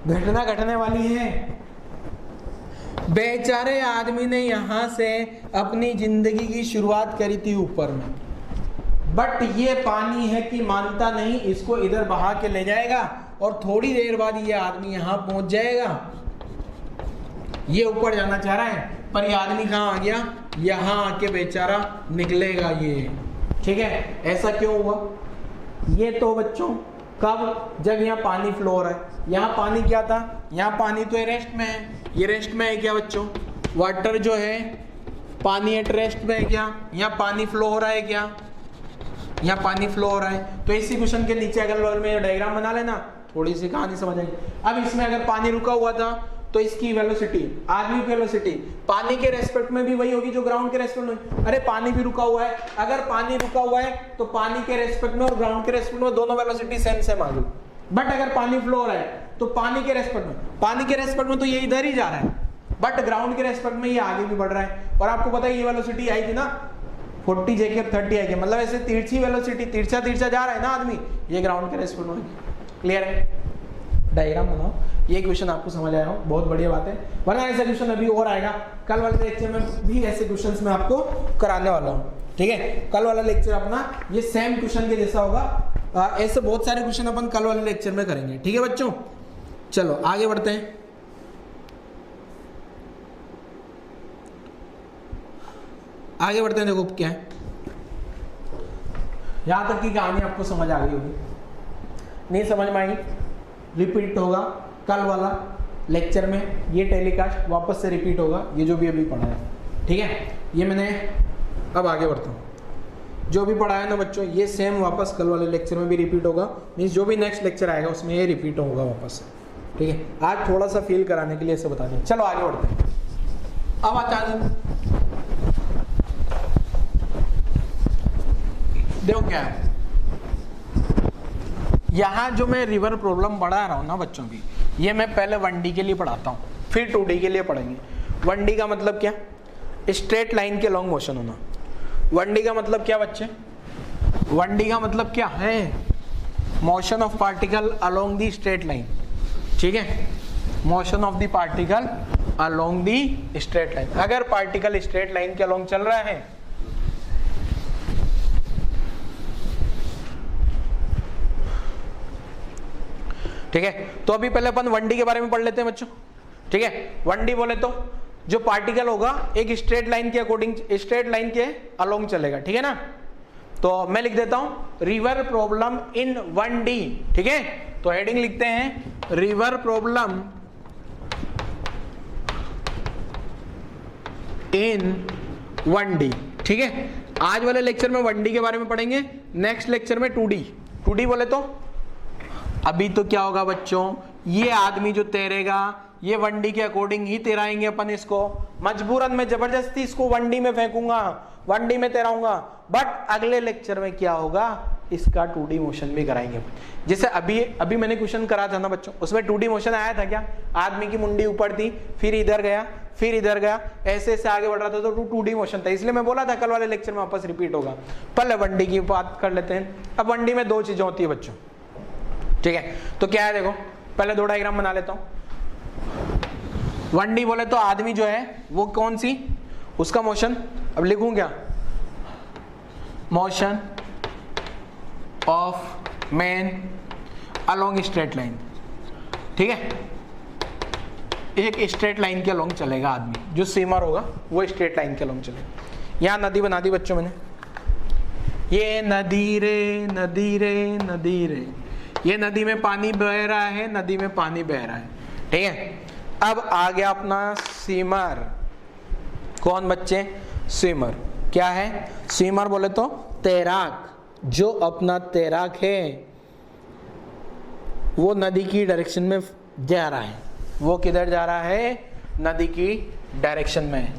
घटना घटने वाली है। बेचारे आदमी ने यहां से अपनी जिंदगी की शुरुआत करी थी ऊपर में, बट ये पानी है कि मानता नहीं, इसको इधर बहा के ले जाएगा, और थोड़ी देर बाद ये आदमी यहां पहुंच जाएगा। ये ऊपर जाना चाह रहा है, पर ये आदमी कहां आ गया, यहां आके बेचारा निकलेगा ये, ठीक है। ऐसा क्यों हुआ, ये तो बच्चों कब? जब यहाँ पानी फ्लो हो रहा है। यहाँ पानी क्या था? यहाँ पानी तो रेस्ट में है, ये रेस्ट में है क्या बच्चों? वाटर जो है पानी एट रेस्ट में है क्या? यहाँ पानी फ्लो हो रहा है क्या? यहाँ पानी फ्लो हो रहा है। तो इसी क्वेश्चन के नीचे अगल बगल में डायग्राम बना लेना, थोड़ी सी कहानी समझ आएगी। अब इसमें अगर पानी रुका हुआ था तो इसकी वेलोसिटी, आदमी की वेलोसिटी पानी के रेस्पेक्ट में भी वही होगी जो ग्राउंड के रेस्पेक्ट में। अरे पानी भी रुका हुआ है, अगर पानी रुका हुआ है तो पानी के रेस्पेक्ट में और ग्राउंड के रेस्पेक्ट में दोनों वेलोसिटी सेम आ गई। बट अगर पानी फ्लो हो रहा है तो पानी के रेस्पेक्ट में तो ये इधर ही जा रहा है, बट ग्राउंड के रेस्पेक्ट में ये आगे भी बढ़ रहा है। और आपको पता है ये वेलोसिटी आई थी ना 40 जेके 30 आई, मतलब ऐसे तिरछी वेलोसिटी, तिरछा जा रहा है ना आदमी, ये ग्राउंड के रेस्पेक्ट में। क्लियर है? डायग्राम बनाओ। ये क्वेश्चन आपको समझ आया हो, बहुत बढ़िया बात है। वरना ऐसा क्वेश्चन अभी और आएगा, कल वाले लेक्चर में भी ऐसे क्वेश्चंस मैं आपको कराने वाला हूँ। ठीक है, कल वाला लेक्चर अपना ये सेम क्वेश्चन के जैसा होगा। ऐसे बहुत सारे क्वेश्चन अपन कल वाले लेक्चर में करेंगे। ठीक है बच्चों, चलो आगे बढ़ते हैं। देखो क्या है, यहां तक की कहानी आपको समझ आ गई होगी। नहीं समझ में आई, रिपीट होगा कल वाला लेक्चर में, ये टेलीकास्ट वापस से रिपीट होगा, ये जो भी अभी पढ़ा है। ठीक है, ये मैंने अब आगे बढ़ता हूँ। जो भी पढ़ाया ना बच्चों, ये सेम वापस कल वाले लेक्चर में भी रिपीट होगा, मीन्स जो भी नेक्स्ट लेक्चर आएगा उसमें ये रिपीट होगा वापस से। ठीक है, आज थोड़ा सा फील कराने के लिए ऐसे बता दें। चलो आगे बढ़ते हैं। अब आता देखो क्या है, यहां जो मैं रिवर प्रॉब्लम पढ़ा रहा हूं ना बच्चों की, ये मैं पहले 1D के लिए पढ़ाता हूं, फिर 2D के लिए पढ़ेंगे। 1D का मतलब क्या? स्ट्रेट लाइन के लॉन्ग मोशन होना। 1D का मतलब क्या बच्चे? 1D का मतलब क्या है? Motion of particle along the straight line. ठीक है, motion of the particle along the straight line. अगर पार्टिकल स्ट्रेट लाइन के अलोंग चल रहा है ठीक है, तो अभी पहले अपन 1D के बारे में पढ़ लेते हैं बच्चों। ठीक है, 1D बोले तो जो पार्टिकल होगा एक स्ट्रेट लाइन के अकॉर्डिंग, स्ट्रेट लाइन के अलोंग चलेगा। ठीक है ना, तो मैं लिख देता हूं रिवर प्रॉब्लम इन 1D। ठीक है, तो हेडिंग लिखते हैं रिवर प्रॉब्लम इन 1D। ठीक है, आज वाले लेक्चर में 1D के बारे में पढ़ेंगे, नेक्स्ट लेक्चर में 2D। 2D बोले तो अभी तो क्या होगा बच्चों, ये आदमी जो तैरेगा ये 1D के अकॉर्डिंग ही तैराएंगे अपन इसको। मजबूरन मैं जबरदस्ती इसको 1D में फेंकूंगा, 1D में तैराऊंगा, बट अगले लेक्चर में क्या होगा, इसका 2D मोशन भी कराएंगे। जैसे अभी मैंने क्वेश्चन करा था ना बच्चों, उसमें 2D मोशन आया था क्या? आदमी की मुंडी ऊपर थी, फिर इधर गया, फिर इधर गया, ऐसे ऐसे आगे बढ़ रहा था, तो 2D मोशन था। इसलिए मैं बोला था कल वाले लेक्चर में वापस रिपीट होगा। पहले 1D की बात कर लेते हैं। अब 1D में 2 चीजें होती है बच्चों। ठीक है, तो क्या है देखो, पहले 2 डायग्राम बना लेता हूं। 1D बोले तो आदमी जो है वो कौन सी, उसका मोशन, अब लिखूं क्या, motion of man along straight line. ठीक है, एक स्ट्रेट लाइन के अलोंग चलेगा आदमी, जो स्विमर होगा वो स्ट्रेट लाइन के अलोंग चलेगा। यहां नदी बना दी बच्चों मैंने, ये नदी रे नदी रे नदी रे, ये नदी में पानी बह रहा है, नदी में पानी बह रहा है। ठीक है, अब आ गया अपना स्विमर। कौन बच्चे? स्विमर। क्या है स्विमर बोले तो तैराक। जो अपना तैराक है वो नदी की डायरेक्शन में जा रहा है। वो किधर जा रहा है? नदी की डायरेक्शन में।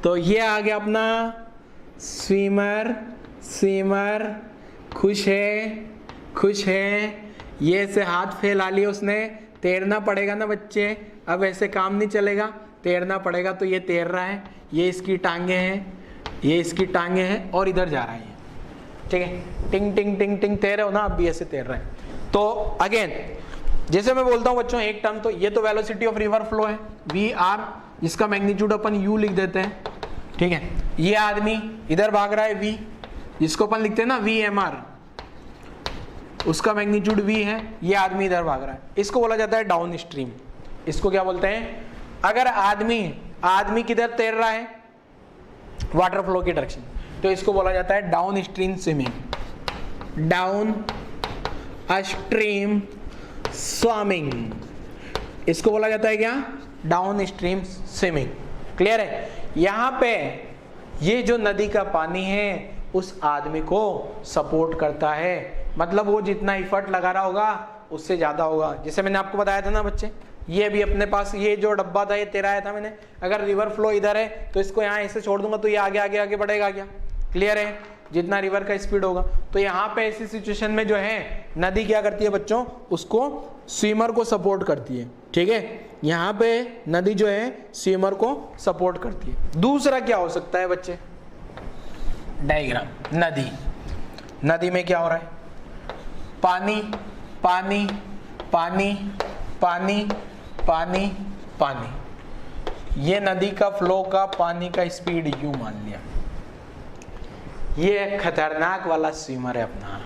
तो ये आ गया अपना स्विमर। स्विमर खुश है, ये से हाथ फैला लिए उसने। तैरना पड़ेगा ना बच्चे, अब ऐसे काम नहीं चलेगा, तैरना पड़ेगा। तो ये तैर रहा है, ये इसकी टांगे हैं, ये इसकी टांगे हैं, और इधर जा रहा है। ठीक है, टिंग टिंग टिंग टिंग तैर रहे हो ना, अब भी ऐसे तैर रहा है। तो अगेन जैसे मैं बोलता हूं बच्चों एक टर्म, तो ये तो वेलोसिटी ऑफ रिवर फ्लो है VR, जिसका मैग्नीट्यूड अपन U लिख देते हैं। ठीक है, ये आदमी इधर भाग रहा है V, जिसको अपन लिखते हैं ना VMR, उसका मैग्नीट्यूड V है। ये आदमी इधर भाग रहा है, इसको बोला जाता है डाउन स्ट्रीम। इसको क्या बोलते हैं? अगर आदमी किधर तैर रहा है? वाटर फ्लो की डायरेक्शन, तो इसको बोला जाता है down stream swimming. Down stream swimming, इसको बोला जाता है क्या, डाउन स्ट्रीम स्विमिंग। क्लियर है। यहां पे ये जो नदी का पानी है उस आदमी को सपोर्ट करता है, मतलब वो जितना एफर्ट लगा रहा होगा उससे ज्यादा होगा। जैसे मैंने आपको बताया था ना बच्चे, ये भी अपने पास ये जो डब्बा था ये तेरा आया था मैंने, अगर रिवर फ्लो इधर है तो इसको यहाँ ऐसे छोड़ दूंगा तो ये आगे आगे आगे बढ़ेगा क्या। क्लियर है, जितना रिवर का स्पीड होगा। तो यहाँ पे ऐसी सिचुएशन में जो है नदी क्या करती है बच्चों, उसको स्विमर को सपोर्ट करती है। ठीक है, यहाँ पे नदी जो है स्विमर को सपोर्ट करती है। दूसरा क्या हो सकता है बच्चे, डायग्राम, नदी, नदी में क्या हो रहा है, पानी पानी पानी पानी पानी पानी, ये नदी का फ्लो का पानी का स्पीड यू मान लिया। ये खतरनाक वाला स्विमर है अपना,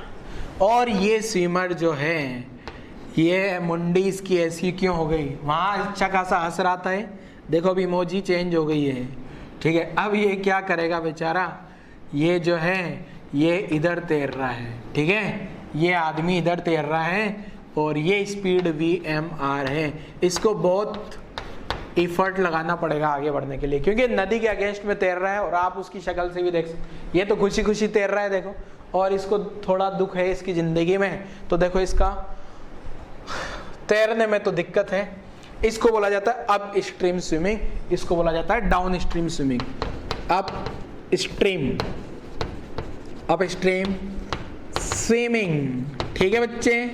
और ये स्विमर जो है ये मुंडी इसकी ऐसी क्यों हो गई, वहां अच्छा खासा हंस रहा था, देखो अभी इमोजी चेंज हो गई है। ठीक है, अब ये क्या करेगा बेचारा, ये जो है ये इधर तैर रहा है। ठीक है, ये आदमी इधर तैर रहा है और ये स्पीड VMR है। इसको बहुत एफर्ट लगाना पड़ेगा आगे बढ़ने के लिए, क्योंकि नदी के अगेंस्ट में तैर रहा है और आप उसकी शक्ल से भी देख सकते, ये तो खुशी खुशी तैर रहा है देखो, और इसको थोड़ा दुख है इसकी जिंदगी में, तो देखो इसका तैरने में तो दिक्कत है। इसको बोला जाता है अप स्ट्रीम स्विमिंग, इसको बोला जाता है down stream swimming. Up stream swimming. ठीक है बच्चे,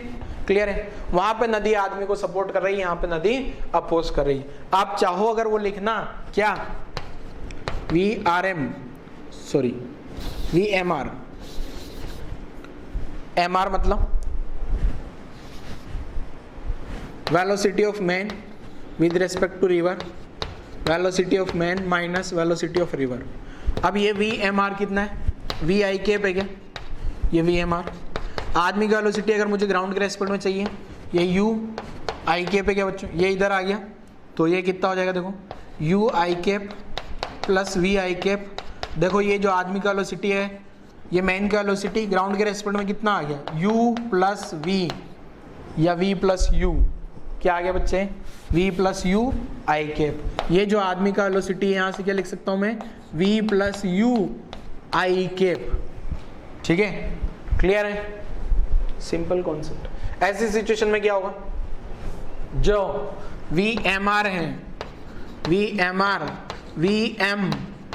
क्लियर है। वहां पे नदी आदमी को सपोर्ट कर रही है, यहाँ पे नदी अपोज कर रही है। आप चाहो अगर वो लिखना क्या, VMR, MR मतलब velocity of man with respect to river, velocity of man minus velocity of river. अब ये VMR कितना है, VI पे क्या, ये VMR। आदमी की वेलोसिटी अगर मुझे ग्राउंड के रेस्पेक्ट में चाहिए, ये UIK पे क्या बच्चों, ये इधर आ गया तो ये कितना हो जाएगा, देखो UIK प्लस VI। देखो ये जो आदमी का वेलोसिटी है, ये मैन का वेलोसिटी ग्राउंड के रेस्पेक्ट में कितना आ गया, U प्लस V या V प्लस U, क्या आ गया बच्चे, V प्लस UI। ये जो आदमी का वेलोसिटी है यहाँ से क्या लिख सकता हूँ मैं, V प्लस UI। ठीक है, क्लियर है, सिंपल कॉन्सेप्ट। ऐसी सिचुएशन में क्या होगा, जो VMR है, VM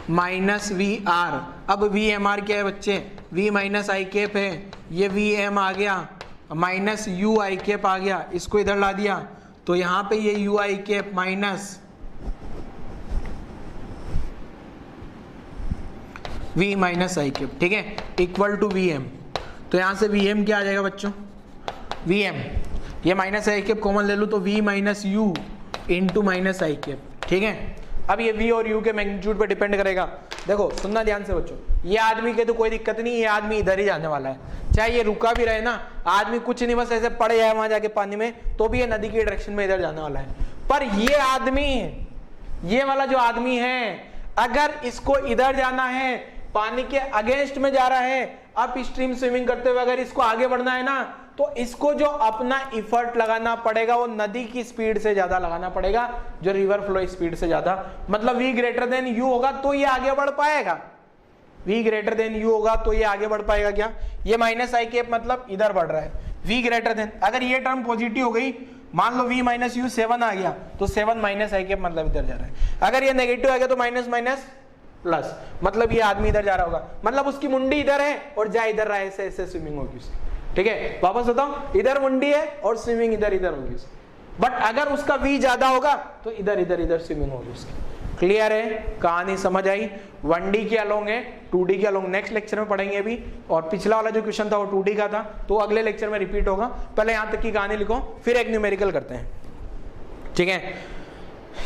माइनस VR। अब VMR क्या है बच्चे, V माइनस I है, ये VM आ गया माइनस UI आ गया, इसको इधर ला दिया तो यहाँ पे ये UI minus V minus I। ठीक है, इक्वल टू VM। तो यहाँ से VM क्या आ जाएगा बच्चों, VM, ये माइनस I कॉमन ले लूँ तो V minus U into minus I। ठीक है, अब ये V और U के मैग्नीट्यूड पे डिपेंड करेगा। देखो सुनना ध्यान से बच्चों, ये आदमी के तो कोई दिक्कत नहीं, ये आदमी इधर ही जाने वाला है, चाहे ये रुका भी रहे ना, आदमी कुछ नहीं बस ऐसे पड़े जाए वहां जाके पानी में, तो भी ये नदी की डायरेक्शन में इधर जाने वाला है। पर ये आदमी, ये वाला जो आदमी है, अगर इसको इधर जाना है, पानी के अगेंस्ट में जा रहा है, अप स्ट्रीम स्विमिंग करते हुए अगर इसको आगे बढ़ना है ना, तो इसको जो अपना इफर्ट लगाना पड़ेगा वो नदी की स्पीड से ज्यादा लगाना पड़ेगा, जो रिवर फ्लो स्पीड से ज्यादा। मतलब V ग्रेटर देन U होगा तो ये आगे बढ़ पाएगा, V ग्रेटर देन U होगा तो ये आगे बढ़ पाएगा। क्या, ये माइनस I मतलब इधर बढ़ रहा है, V ग्रेटर देन, अगर ये टर्म पॉजिटिव हो गई, मान लो V माइनस U 7 आ गया तो 7 माइनस I मतलब इधर जा रहा है। अगर ये नेगेटिव आ गया तो माइनस माइनस प्लस, मतलब ये आदमी इधर जा रहा होगा, मतलब उसकी मुंडी इधर है और जा इधर रहा है, ऐसे ऐसे स्विमिंग होगी उसकी। ठीक है, वापस बताओ, इधर मुंडी है और स्विमिंग इधर इधर होगी उसकी। बट अगर उसका V ज्यादा होगा तो इधर इधर इधर स्विमिंग होगी उसकी। क्लियर है, कहानी समझ आई। 1D के अलोंग है, 2D के अलोंग नेक्स्ट लेक्चर में पढ़ेंगे अभी, और पिछला वाला जो क्वेश्चन था वो 2D का था, तो अगले लेक्चर में रिपीट होगा। पहले यहां तक की कहानी लिखो, फिर एक न्यूमेरिकल करते हैं। ठीक है,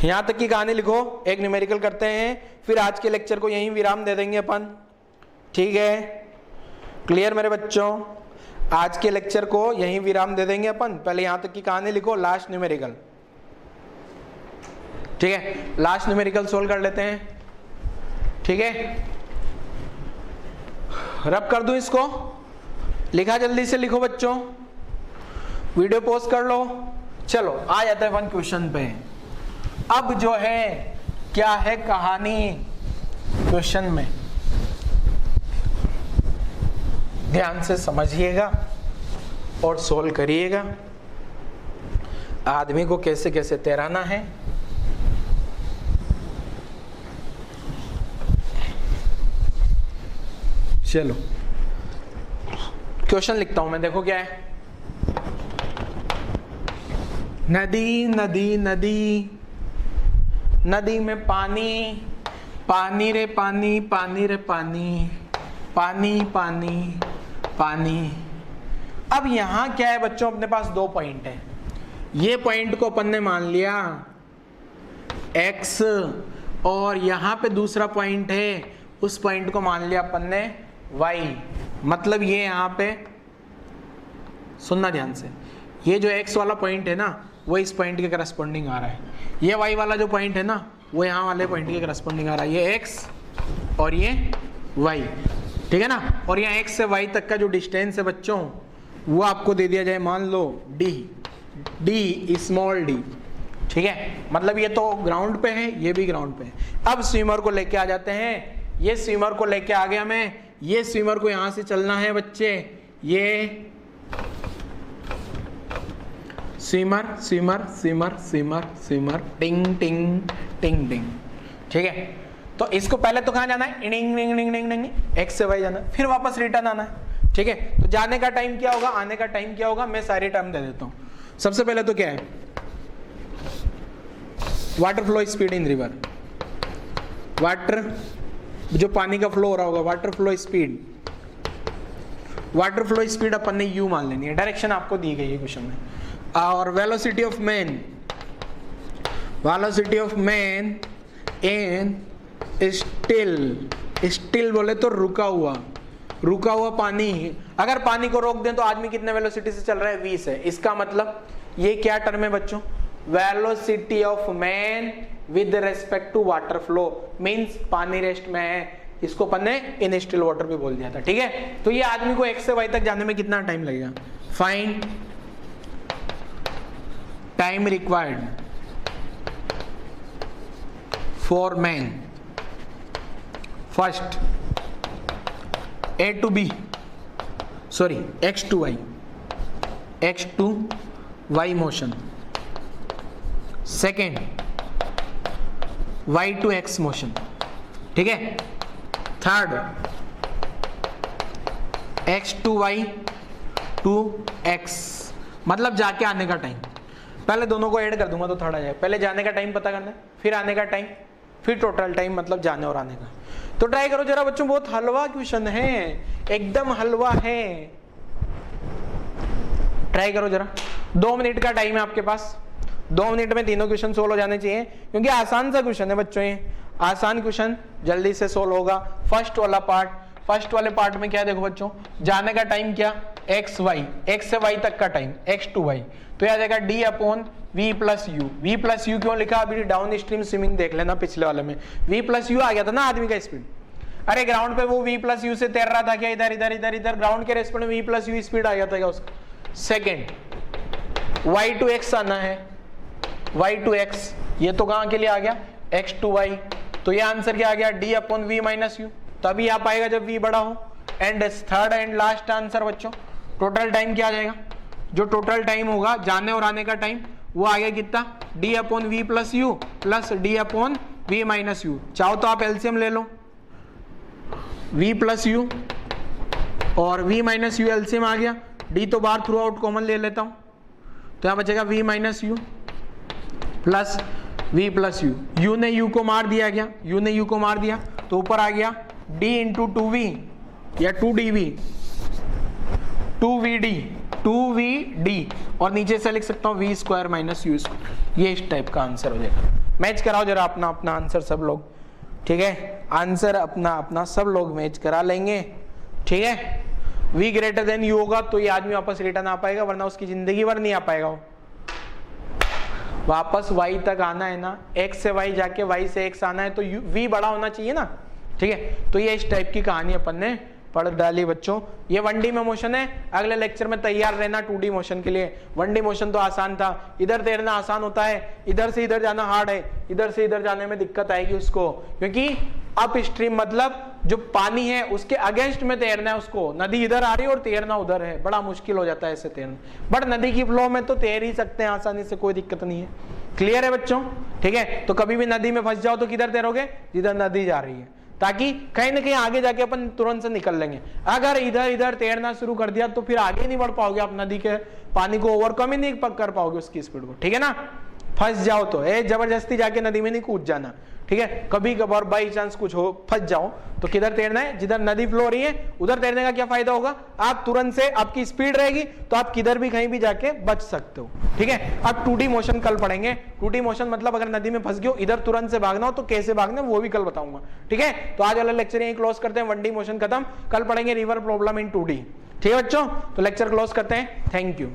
यहां तक की कहानी लिखो, एक न्यूमेरिकल करते हैं, फिर आज के लेक्चर को यहीं विराम दे देंगे अपन। ठीक है, क्लियर मेरे बच्चों, आज के लेक्चर को यहीं विराम दे देंगे अपन। पहले यहां तक की कहानी लिखो, लास्ट न्यूमेरिकल। ठीक है, लास्ट न्यूमेरिकल सोल्व कर लेते हैं। ठीक है, रब कर दूं इसको, लिखा जल्दी से लिखो बच्चों, वीडियो पॉज कर लो। चलो आ जाते हैं अपन क्वेश्चन पे। अब जो है क्या है कहानी क्वेश्चन में, ध्यान से समझिएगा और सोल्व करिएगा। आदमी को कैसे कैसे तैराना है। चलो क्वेश्चन लिखता हूं मैं, देखो क्या है। नदी नदी नदी, नदी में पानी, पानी रे पानी, पानी रे पानी, पानी पानी पानी। अब यहां क्या है बच्चों, अपने पास दो पॉइंट है। ये पॉइंट को अपन ने मान लिया x, और यहां पे दूसरा पॉइंट है, उस पॉइंट को मान लिया अपन ने y। मतलब ये यहां पे सुनना ध्यान से, ये जो x वाला पॉइंट है ना वो इस पॉइंट के करस्पॉन्डिंग आ रहा है। ये y वाला जो पॉइंट है ना वो यहाँ वाले पॉइंट के करस्पॉन्डिंग आ रहा है। ये x और ये y, ठीक है ना। और यहाँ x से y तक का जो डिस्टेंस है बच्चों वो आपको दे दिया जाए, मान लो d स्मॉल d, ठीक है। मतलब ये तो ग्राउंड पे है, ये भी ग्राउंड पे है। अब स्विमर को लेके आ जाते हैं। ये स्विमर को लेके आ गया मैं, ये स्विमर को यहां से चलना है बच्चे, ये swimmer swimmer swimmer swimmer swimmer, टिंग टिंग टिंग टिंग, ठीक है। तो इसको पहले तो कहां जाना है, डिंग डिंग डिंग डिंग डिंग, x से y जाना है, फिर वापस रिटर्न आना है, ठीक है। तो जाने का टाइम क्या होगा, आने का टाइम क्या होगा, मैं सारी टर्म दे देता हूं। सबसे पहले तो क्या है, water flow speed in river, water जो पानी का फ्लो हो रहा होगा, water flow speed, water flow speed अपन ने u मान लेनी है, डायरेक्शन आपको दी गई है क्वेश्चन में। और velocity of man, velocity of man in still, still बोले तो रुका हुआ, रुका हुआ पानी। अगर पानी को रोक दें तो आदमी कितने वेलोसिटी से चल रहा है, 20 है। इसका मतलब ये क्या टर्म है बच्चों, velocity of man with respect to water flow, means पानी रेस्ट में है। इसको अपन ने इन स्टिल वाटर भी बोल दिया था, ठीक है। तो ये आदमी को x से y तक जाने में कितना टाइम लगेगा, find time required for man first a to b, sorry x to y, x to y motion, second y to x motion, ठीक है। Third x to y to x, मतलब जाके आने का टाइम। पहले दोनों को ऐड कर दूंगा तो थर्ड आ जाएगा। पहले जाने का टाइम पता करना है, फिर आने का टाइम, फिर टोटल टाइम, मतलब जाने और आने का। तो ट्राई करो जरा बच्चों, बहुत हलवा क्वेश्चन है, एकदम हलवा है। ट्राई करो जरा, 2 मिनट का टाइम है आपके पास, 2 मिनट में तीनों क्वेश्चन सोल्व हो जाने चाहिए, क्योंकि आसान सा क्वेश्चन है बच्चों, ये आसान क्वेश्चन जल्दी से सोल्व होगा। फर्स्ट वाला पार्ट, फर्स्ट वाले पार्ट में क्या है देखो बच्चों, जाने का टाइम क्या, एक्स वाई, एक्स से वाई तक का टाइम एक्स टू वाई, तो यह आ जाएगा D upon V plus U. V plus U क्यों लिखा, अभी डाउन स्ट्रीम स्विमिंग देख लेना, पिछले वाले में वी प्लस यू आ गया था ना आदमी का स्पीड। अरे ग्राउंड पे वो वी प्लस यू से तैर रहा था क्या, इधर इधर इधर इधर, ग्राउंड के रेस्पेक्ट में वी प्लस यू स्पीड आ गया था क्या उसका। सेकेंड वाई टू एक्स आना है, वाई टू एक्स, ये तो कहां के लिए आ गया, एक्स टू वाई, तो ये आंसर क्या आ गया, D upon V minus U, तभी आ पाएगा जब वी बड़ा हो। And third and last answer बच्चों, टोटल टाइम क्या आ जाएगा, जो टोटल टाइम होगा जाने और आने का टाइम, वो आ गया कितना, D upon V plus U plus D upon V minus U. चाहो तो आप एलसीएम ले लो, v प्लस यू और v माइनस यू एलसीएम आ गया, d तो बाहर थ्रू आउट कॉमन ले लेता हूं, तो यहां बचेगा v minus you plus v plus you. u ने u को मार दिया गया, u ने u को मार दिया, तो ऊपर आ गया d इंटू 2v या 2dv, 2vd, 2vd, और नीचे से लिख सकता हूं v square minus you square. ये इस टाइप का आंसर हो जाएगा। मैच कराओ जरा अपना अपना आंसर सब लोग, ठीक है, आंसर अपना अपना सब लोग मैच करा लेंगे, ठीक है। v ग्रेटर देन u होगा तो ये आदमी वापस रिटर्न आ पाएगा, वरना उसकी जिंदगी भर नहीं आ पाएगा। वो वापस y तक आना है ना, x से y जाके y से x आना है, तो v बड़ा होना चाहिए ना, ठीक है। तो ये इस टाइप की कहानी अपन ने पढ़ डाली बच्चों। ये 1D में मोशन है, अगले लेक्चर में तैयार रहना 2D मोशन के लिए। 1D मोशन तो आसान था, इधर तैरना आसान होता है, इधर से इधर जाना हार्ड है, इधर से इधर जाने में दिक्कत आएगी उसको, क्योंकि अप स्ट्रीम मतलब जो पानी है उसके अगेंस्ट में तैरना है उसको। नदी इधर आ रही है और तैरना उधर है, बड़ा मुश्किल हो जाता है ऐसे तैरना। बट नदी की फ्लो में तो तैर ही सकते हैं आसानी से, कोई दिक्कत नहीं है। क्लियर है बच्चों? ठीक है, तो कभी भी नदी में फंस जाओ तो किधर तैरोगे? जिधर नदी जा रही है, ताकि कहीं ना कहीं आगे जाके अपन तुरंत से निकल लेंगे। अगर इधर इधर तैरना शुरू कर दिया तो फिर आगे नहीं बढ़ पाओगे आप, नदी के पानी को ओवरकम ही नहीं कर पाओगे उसकी स्पीड को। ठीक है ना? फंस जाओ तो जबरदस्ती जाके नदी में नहीं कूद जाना। ठीक है, कभी कभार बाई चांस कुछ हो फंस जाओ तो किधर तैरना है? जिधर नदी फ्लो हो रही है उधर तैरने का क्या फायदा होगा? आप तुरंत से, आपकी स्पीड रहेगी तो आप किधर भी कहीं भी जाके बच सकते हो। ठीक है, अब 2D मोशन कल पढ़ेंगे। 2D मोशन मतलब अगर नदी में फंस गए हो, इधर तुरंत से भागना हो तो कैसे भागना वो भी कल बताऊंगा। ठीक है, तो आज वाला लेक्चर यहीं क्लोज करते हैं। 1D मोशन खत्म, कल पढ़ेंगे रिवर प्रॉब्लम इन 2D। ठीक है बच्चों, तो लेक्चर क्लोज करते हैं। Thank you.